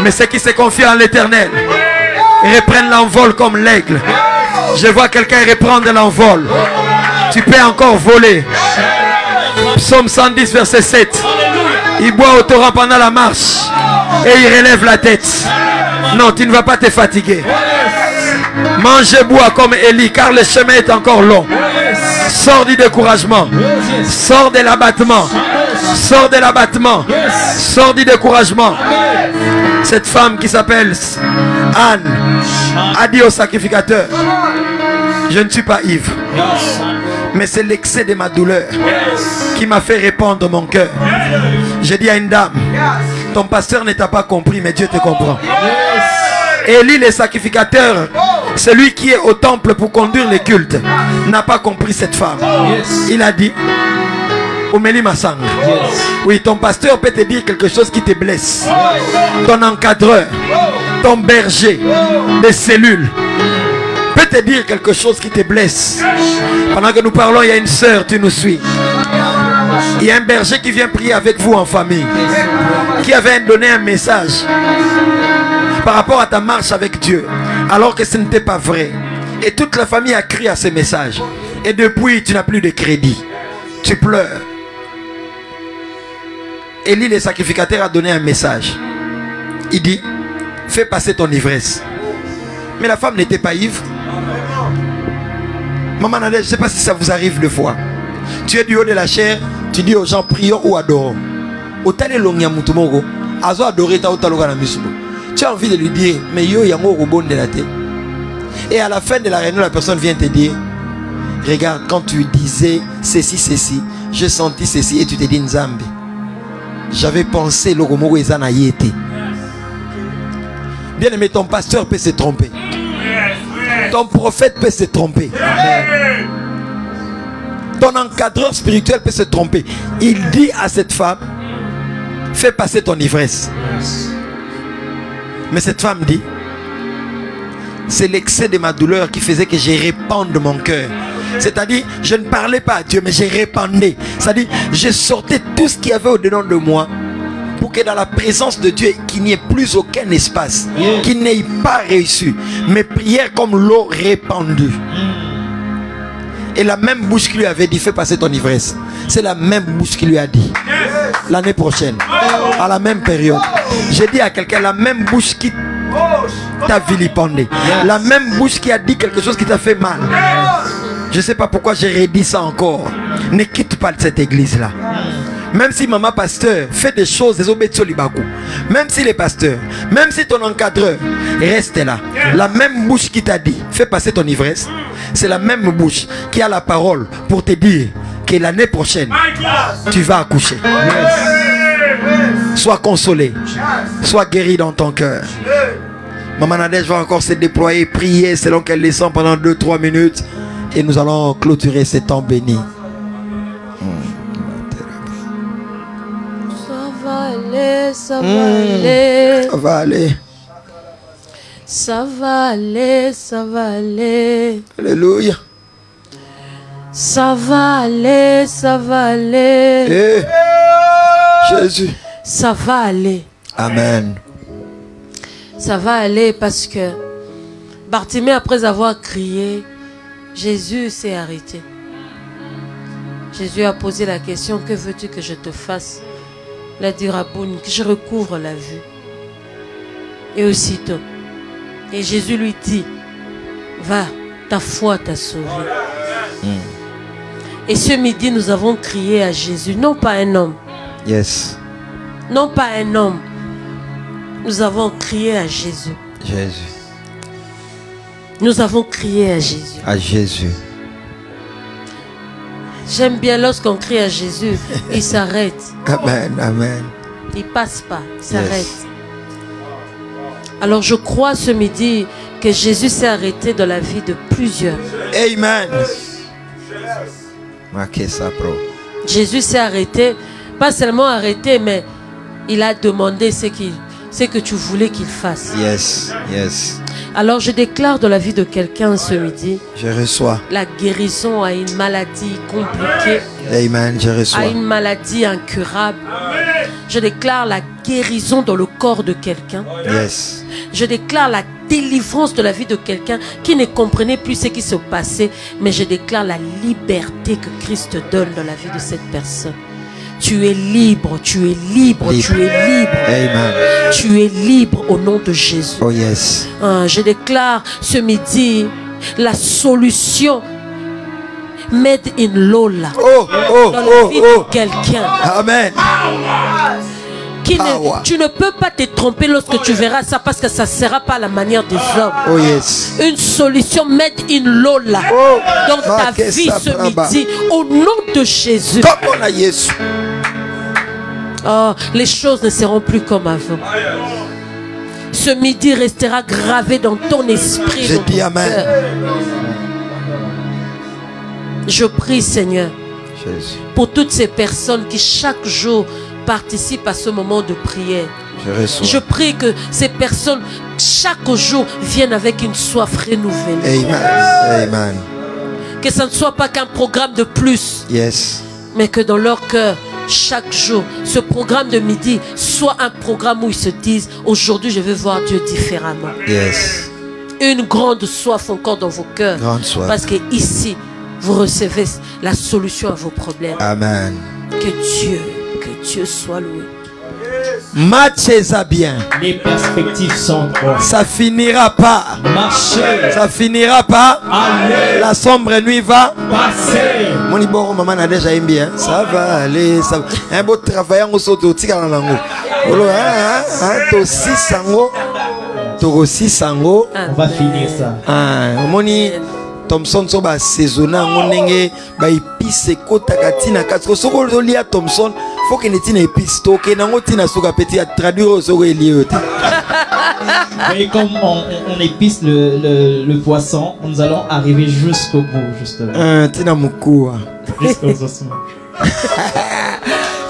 Mais ceux qui se confient en l'Éternel reprennent l'envol comme l'aigle. Je vois quelqu'un reprendre l'envol. Tu peux encore voler. Psaume 110 verset 7. Il boit au torrent pendant la marche et il relève la tête. Non, tu ne vas pas te fatiguer. Mange et bois comme Élie, car le chemin est encore long. Sors du découragement. Sors de l'abattement. Sors de l'abattement. Sors du découragement. Cette femme qui s'appelle Anne a dit au sacrificateur, je ne suis pas ivre, mais c'est l'excès de ma douleur qui m'a fait répandre mon cœur. J'ai dit à une dame, ton pasteur ne t'a pas compris, mais Dieu te comprend. Élie le sacrificateur, celui qui est au temple pour conduire les cultes, n'a pas compris cette femme. Il a dit, Omeli Massang, oui, ton pasteur peut te dire quelque chose qui te blesse. Ton encadreur, ton berger des cellules peut te dire quelque chose qui te blesse. Pendant que nous parlons, il y a une sœur, tu nous suis. Il y a un berger qui vient prier avec vous en famille, qui avait donné un message par rapport à ta marche avec Dieu, alors que ce n'était pas vrai. Et toute la famille a crié à ce message. Et depuis, tu n'as plus de crédit. Tu pleures. Élie le sacrificateur a donné un message. Il dit, fais passer ton ivresse. Mais la femme n'était pas ivre. Maman Nadège, je ne sais pas si ça vous arrive le fois. Tu es du haut de la chair, tu dis aux gens prions ou adorons. Tu as envie de lui dire, mais yo yango robon de la tête. Et à la fin de la réunion, la personne vient te dire, regarde, quand tu disais ceci, j'ai senti ceci, et tu te dis Nzambi. J'avais pensé le Romoro Ezana Yété. Bien aimé, ton pasteur peut se tromper. Ton prophète peut se tromper. Ton encadreur spirituel peut se tromper. Il dit à cette femme, fais passer ton ivresse. Mais cette femme dit, c'est l'excès de ma douleur qui faisait que j'ai répandu mon cœur. C'est-à-dire, je ne parlais pas à Dieu, mais j'ai répandu. C'est-à-dire, je sortais tout ce qu'il y avait au-dedans de moi pour que dans la présence de Dieu, qu'il n'y ait plus aucun espace, qu'il n'ait pas réussi. Mes prières comme l'eau répandue. Et la même bouche qui lui avait dit, fais passer ton ivresse, c'est la même bouche qui lui a dit, l'année prochaine, à la même période. J'ai dit à quelqu'un, la même bouche qui t'a vilipendé, la même bouche qui a dit quelque chose qui t'a fait mal. Je ne sais pas pourquoi j'ai redit ça encore. Ne quitte pas cette église-là. Même si maman pasteur fait des choses, des obédients libakou. Même si les pasteurs, même si ton encadreur, reste là. La même bouche qui t'a dit, fais passer ton ivresse, c'est la même bouche qui a la parole pour te dire que l'année prochaine, tu vas accoucher. Sois consolé, sois guéri dans ton cœur. Maman Nadège va encore se déployer, prier selon qu'elle descend pendant 2-3 minutes. Et nous allons clôturer ce temps béni. ça va aller. Ça va aller. Ça va aller, ça va aller. Alléluia. Ça va aller, ça va aller. Eh, Jésus. Ça va aller. Amen. Ça va aller parce que Bartimée, après avoir crié, Jésus s'est arrêté. Jésus a posé la question, que veux-tu que je te fasse? Il a dit, Rabouni, que je recouvre la vue. Et aussitôt, et Jésus lui dit, va, ta foi t'a sauvé. Et ce midi, nous avons crié à Jésus, non pas un homme. Yes. Non pas un homme. Nous avons crié à Jésus. Jésus. Nous avons crié à Jésus. À Jésus. J'aime bien lorsqu'on crie à Jésus, il s'arrête. Amen, amen. Il passe pas, il s'arrête. Yes. Alors je crois ce midi que Jésus s'est arrêté dans la vie de plusieurs. Amen. Marquez ça, bro. Jésus s'est arrêté, pas seulement arrêté, mais il a demandé ce que tu voulais qu'il fasse. Yes, yes. Alors je déclare dans la vie de quelqu'un ce midi, Je reçois. la guérison à une maladie compliquée, Amen, je reçois. à une maladie incurable. Je déclare la guérison dans le corps de quelqu'un. Yes. Je déclare la délivrance de la vie de quelqu'un qui ne comprenait plus ce qui se passait, mais je déclare la liberté que Christ donne dans la vie de cette personne. Tu es libre, tu es libre, Libre. tu es libre. Amen. Tu es libre au nom de Jésus. Oh yes. Je déclare ce midi la solution made in Lola Oh, oh, dans la oh, vie oh. de quelqu'un. Amen. Power. Tu ne peux pas te tromper lorsque tu verras ça parce que ça ne sera pas la manière des hommes. Oh yes. Une solution made in Lola Oh. dans ta Marquez vie ça, ce Braba. midi au nom de Jésus. Comme on a Jésus. Oh, les choses ne seront plus comme avant. Ce midi restera gravé dans ton esprit. Je dans dis ton amen. cœur. Je prie, Seigneur, Jésus. pour toutes ces personnes qui chaque jour participent à ce moment de prière. Je reçois. Je prie que ces personnes chaque jour viennent avec une soif renouvelée. Amen. Amen. Que ça ne soit pas qu'un programme de plus, Yes. mais que dans leur cœur, chaque jour, ce programme de midi soit un programme où ils se disent, aujourd'hui je vais voir Dieu différemment. Yes. Une grande soif encore dans vos cœurs. Grande soif. Parce que ici, vous recevez la solution à vos problèmes. Amen. Que Dieu soit loué. Match ça bien. Les perspectives sont bonnes. Ça finira pas. Marcher, Ça finira pas. aller, La sombre nuit va. passer. Mon iboro maman a déjà aimé bien. Ça va aller. Ça va. Un beau travail en soto tika na lango. Olo to 6 sango. To 6 sango. On va finir ça. Moni Thompson so ba saisonna ngonenge ba épice kota katina katko soko lia Thompson faut que netina épice to ke nango tina soka petit à traduire soko eliote. Et comme on épice le poisson, nous allons arriver jusqu'au bout, justement. Tina mukua. Jusqu'aux ossements.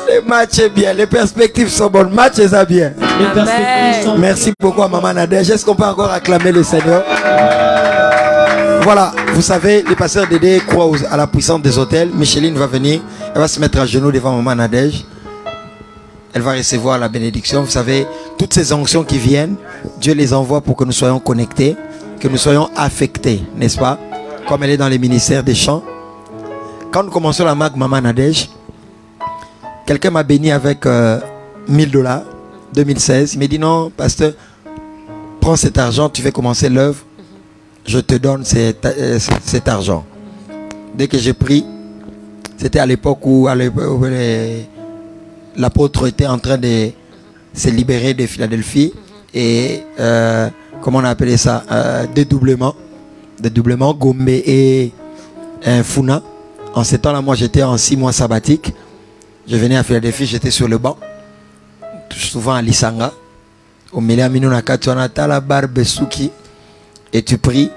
Le match est bien, les perspectives sont bonnes, le match est bien. Les perspectives sont Merci beaucoup à Maman Nadège. Est-ce qu'on peut encore acclamer le Seigneur? Voilà, vous savez, les pasteurs Dédé croient à la puissance des hôtels. Micheline va venir, elle va se mettre à genoux devant Maman Nadège. Elle va recevoir la bénédiction. Vous savez, toutes ces onctions qui viennent, Dieu les envoie pour que nous soyons connectés, que nous soyons affectés, n'est-ce pas? Comme elle est dans les ministères des chants. Quand nous commençons la marque Maman Nadège, quelqu'un m'a béni avec $1000, 2016. Il m'a dit non, pasteur, prends cet argent, tu veux commencer l'œuvre. Je te donne cet argent. Dès que j'ai pris, c'était à l'époque où l'apôtre était en train de se libérer de Philadelphie. Et comment on a appelé ça, dédoublement, Gombe et Funa. En ce temps-là, moi j'étais en 6 mois sabbatique. Je venais à Philadelphie, j'étais sur le banc, souvent à Lisanga. Au milieu de la barbe souki. Et tu pries.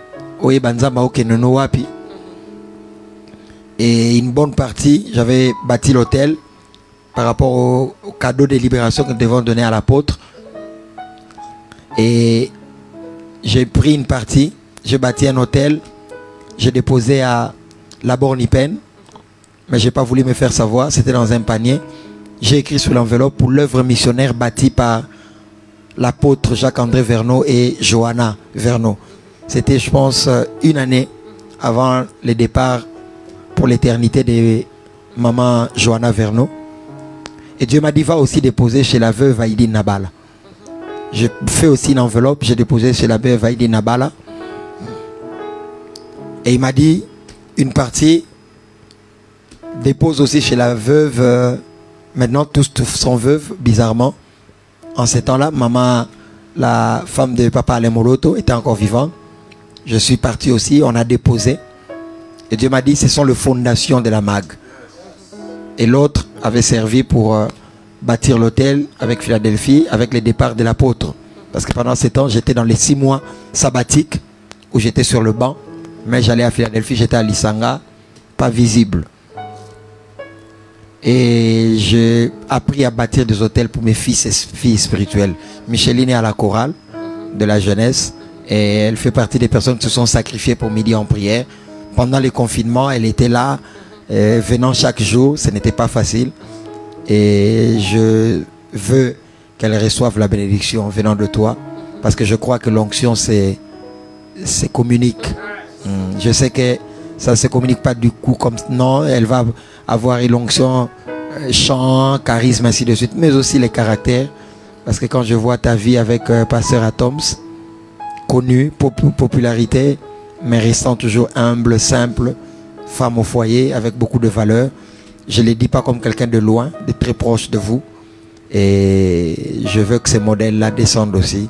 Et une bonne partie, j'avais bâti l'hôtel. par rapport au cadeau de libération que nous devons donner à l'apôtre. Et j'ai pris une partie, j'ai bâti un hôtel, j'ai déposé à la Bornipen, mais je n'ai pas voulu me faire savoir, c'était dans un panier. J'ai écrit sur l'enveloppe pour l'œuvre missionnaire bâtie par l'apôtre Jacques-André Verneau et Johanna Verneau. C'était, je pense, une année avant le départ pour l'éternité de maman Johanna Verneau. Et Dieu m'a dit, va aussi déposer chez la veuve Aïdine Nabala. J'ai fait aussi une enveloppe, j'ai déposé chez la veuve Aïdine Nabala. Et il m'a dit, une partie, dépose aussi chez la veuve, maintenant tous sont veuves, bizarrement. En ces temps-là, maman, la femme de papa Alain Moloto, était encore vivante. Je suis parti aussi, on a déposé. Et Dieu m'a dit, ce sont les fondations de la MAG. Et l'autre avait servi pour bâtir l'hôtel avec Philadelphie, avec le départ de l'apôtre. Parce que pendant ces temps, j'étais dans les 6 mois sabbatiques où j'étais sur le banc. Mais j'allais à Philadelphie, j'étais à Lisanga, pas visible. Et j'ai appris à bâtir des hôtels pour mes fils et filles spirituelles. Micheline est à la chorale de la jeunesse. Et elle fait partie des personnes qui se sont sacrifiées pour midi en prière. Pendant les confinements, elle était là, venant chaque jour. Ce n'était pas facile. Et je veux qu'elle reçoive la bénédiction venant de toi. Parce que je crois que l'onction, c'est communique. Je sais que ça ne se communique pas du coup comme... Non, elle va avoir une onction, chant, charisme, ainsi de suite. Mais aussi les caractères. Parce que quand je vois ta vie avec Pasteur Atoms, connu, popularité, mais restant toujours humble, simple, femme au foyer, avec beaucoup de valeur. Je ne le dis pas comme quelqu'un de loin, de très proche de vous. Et je veux que ces modèles-là descendent aussi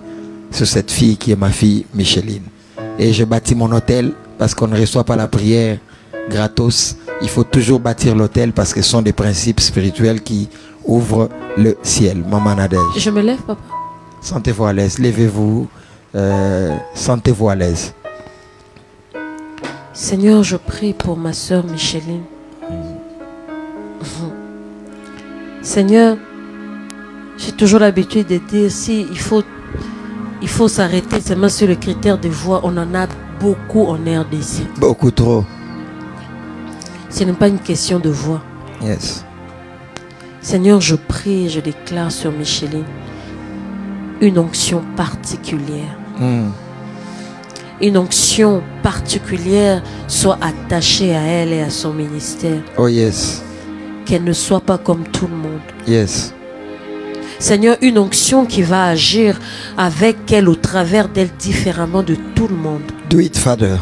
sur cette fille qui est ma fille Micheline. Et je bâtis mon hôtel parce qu'on ne reçoit pas la prière gratos. Il faut toujours bâtir l'hôtel parce que ce sont des principes spirituels qui ouvrent le ciel. Maman Nadège. Je me lève, papa. Sentez-vous à l'aise, levez-vous. Sentez-vous à l'aise. Seigneur, je prie pour ma soeur Micheline. Seigneur, j'ai toujours l'habitude de dire si il faut s'arrêter seulement sur le critère de voix. On en a beaucoup en RDC. Beaucoup trop. Ce n'est pas une question de voix. Yes. Seigneur, je prie et je déclare sur Micheline une onction particulière. Une onction particulière soit attachée à elle et à son ministère. Oh yes. Qu'elle ne soit pas comme tout le monde. Yes. Seigneur, une onction qui va agir avec elle, au travers d'elle, différemment de tout le monde. Do it, Father.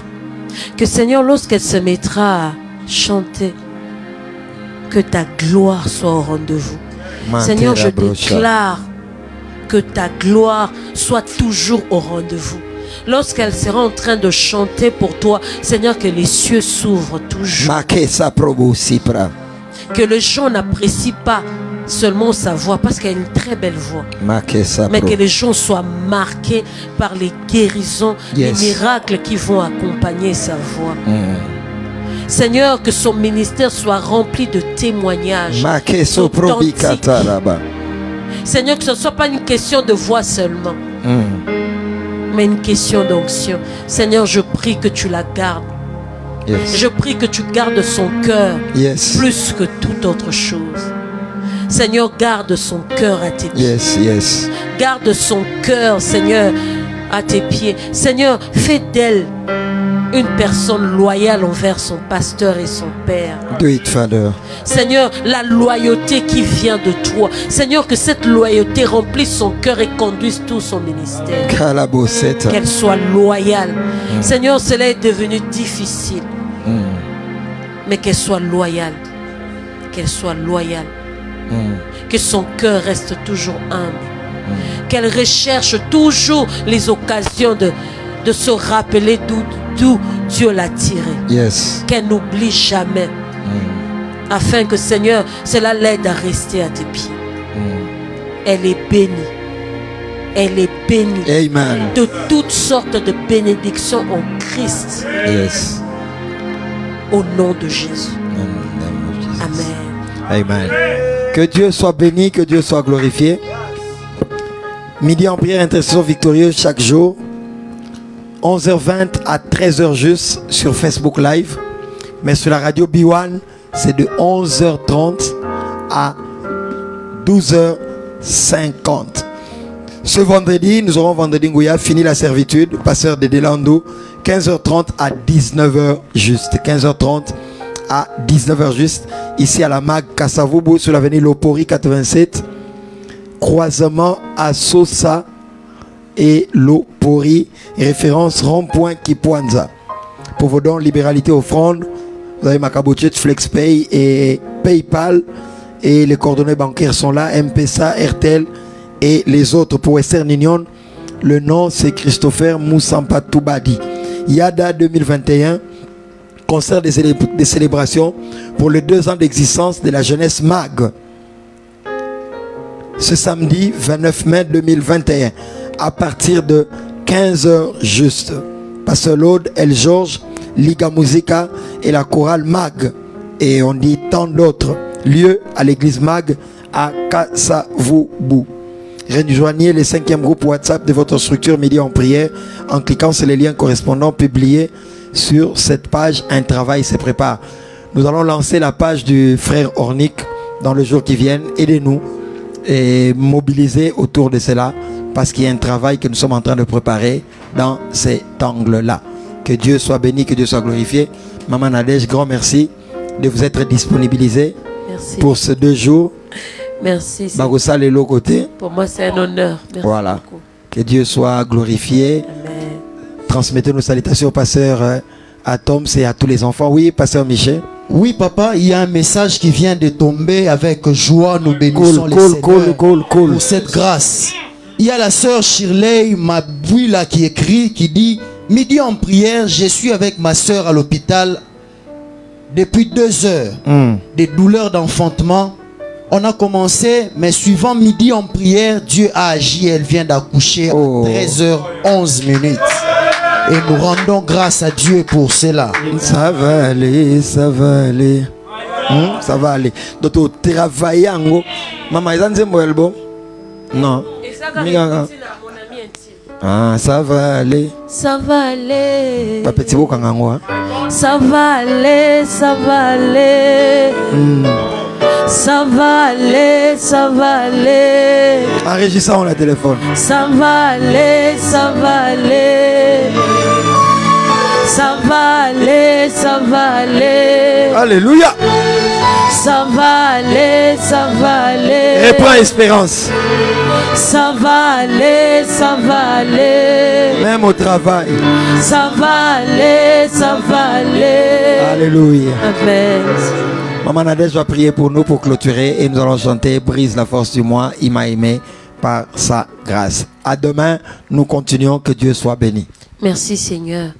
Que Seigneur, lorsqu'elle se mettra à chanter, que ta gloire soit au rendez-vous. Seigneur, je déclare que ta gloire soit toujours au rendez-vous. Lorsqu'elle sera en train de chanter pour toi, Seigneur, que les cieux s'ouvrent toujours. Que les gens n'apprécient pas seulement sa voix, parce qu'elle a une très belle voix, mais que les gens soient marqués par les guérisons, les miracles qui vont accompagner sa voix. Seigneur, que son ministère soit rempli de témoignages authentiques. Seigneur, que ce ne soit pas une question de voix seulement, mais une question d'onction. Seigneur, je prie que tu la gardes. Je prie que tu gardes son cœur plus que toute autre chose. Seigneur, garde son cœur à tes pieds. Garde son cœur, Seigneur, à tes pieds. Seigneur, fais d'elle une personne loyale envers son pasteur et son père. Do it, Father. Seigneur, la loyauté qui vient de toi. Seigneur, que cette loyauté remplisse son cœur et conduise tout son ministère. Qu'elle soit loyale. Seigneur, cela est devenu difficile. Mais qu'elle soit loyale. Qu'elle soit loyale. Que son cœur reste toujours humble. Qu'elle recherche toujours les occasions de se rappeler d'où Dieu l'a tiré. Qu'elle n'oublie jamais. Afin que, Seigneur, cela l'aide à rester à tes pieds. Elle est bénie. Elle est bénie. Amen. De toutes sortes de bénédictions en Christ. Au nom de Jésus. Amen. Amen. Que Dieu soit béni, que Dieu soit glorifié. Midi en prière, intercession victorieuse chaque jour. 11h20 à 13h juste sur Facebook Live. Mais sur la radio B1, c'est de 11h30 à 12h50. Ce vendredi, nous aurons vendredi Ngouya, fini la servitude, pasteur de Delando, 15h30 à 19h juste. 15h30 à 19h juste, ici à la MAG Kassavoubou, sur l'avenue Lopori 87, croisement à Sosa et Lopori, référence rond-point Kipwanza. Pour vos dons, libéralité, offrande, vous avez Macabochet, FlexPay et PayPal, et les coordonnées bancaires sont là, M-Pesa, RTL et les autres. Pour Western Union, le nom c'est Christopher Moussampa Toubadi. Yada 2021, concert des célébrations pour les 2 ans d'existence de la jeunesse MAG. Ce samedi 29 mai 2021, à partir de 15h juste. Pasteur Lode, El Georges, Liga Musica et la chorale MAG. Et on dit tant d'autres lieux à l'église MAG à Kassavoubou. Rejoignez les 5e groupe WhatsApp de votre structure Midi en prière en cliquant sur les liens correspondants publiés sur cette page. Un travail se prépare. Nous allons lancer la page du frère Ornick dans le jour qui vient. Aidez-nous et mobiliser autour de cela parce qu'il y a un travail que nous sommes en train de préparer dans cet angle-là. Que Dieu soit béni, que Dieu soit glorifié. Maman Nadège, grand merci de vous être disponibilisé pour ces 2 jours. Merci. Pour moi, c'est un honneur. Merci voilà. beaucoup. Que Dieu soit glorifié. Amen. Transmettez nos salutations au pasteur à Tom et à tous les enfants. Oui, pasteur Michel. Oui, papa, il y a un message qui vient de tomber avec joie. Nous bénissons les Seigneurs pour cette grâce. Il y a la sœur Shirley Mabouila qui écrit, qui dit: midi en prière, je suis avec ma sœur à l'hôpital depuis 2 heures. Des douleurs d'enfantement. On a commencé, mais suivant midi en prière, Dieu a agi. Elle vient d'accoucher à 13h11. Et nous rendons grâce à Dieu pour cela. Ça va aller, ça va aller. Ça va aller. Donc, travailler en haut. Maman, ils ont dit bon? Non. Ah, ça va aller. Ça va aller. Pas petit beau quand on ça va aller, ça va aller. Ça va aller, ça va aller. Enregistrons le téléphone. Ça va aller, ça va aller. Ça va aller, ça va aller. Alléluia. Ça va aller, ça va aller. Reprends Espérance. Ça va aller, ça va aller. Même au travail. Ça va aller, ça va aller. Alléluia. Amen. Maman Nadège va prier pour nous pour clôturer et nous allons chanter Brise la force du moi, il m'a aimé par sa grâce. À demain, nous continuons, que Dieu soit béni. Merci Seigneur.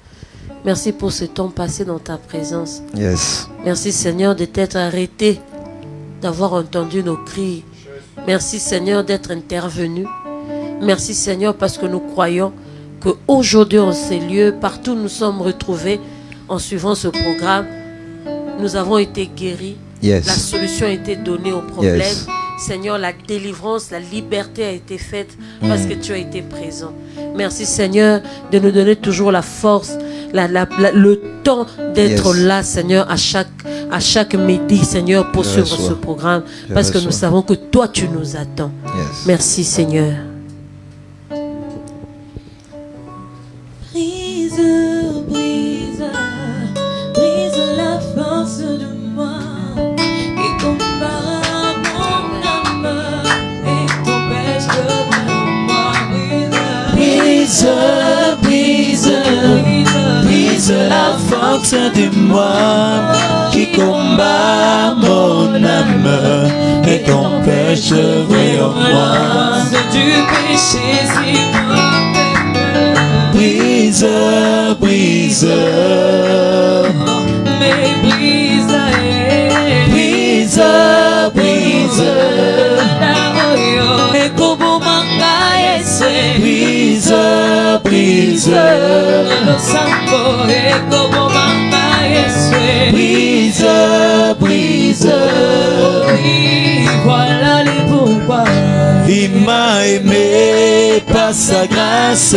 Merci pour ce temps passé dans ta présence. Yes. Merci Seigneur de t'être arrêté, d'avoir entendu nos cris. Merci Seigneur d'être intervenu. Merci Seigneur parce que nous croyons qu'aujourd'hui en ces lieux, partout où nous sommes retrouvés en suivant ce programme, nous avons été guéris. Yes. La solution a été donnée au problème. Yes. Seigneur, la délivrance, la liberté a été faite parce que tu as été présent. Merci Seigneur de nous donner toujours la force, le temps d'être là, Seigneur, à chaque midi, Seigneur, pour suivre ce programme. Parce que nous savons que toi, tu nous attends. Merci Seigneur. Brise, brise, brise la force de moi et combat mon âme et t'empêche de moi. Brise, brise, brise la force de moi qui combat mon âme et t'empêche de moi. Du péché si brise, brise, mais brise, brise, brise, et como manga brise, brise, lo sambo, et como manga brise, brise, voilà. aimé par sa grâce.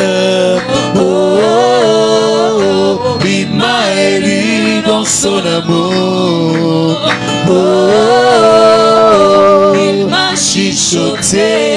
Oh, oh, oh, il m'a élu dans son amour. Oh, oh, oh, il m'a chuchoté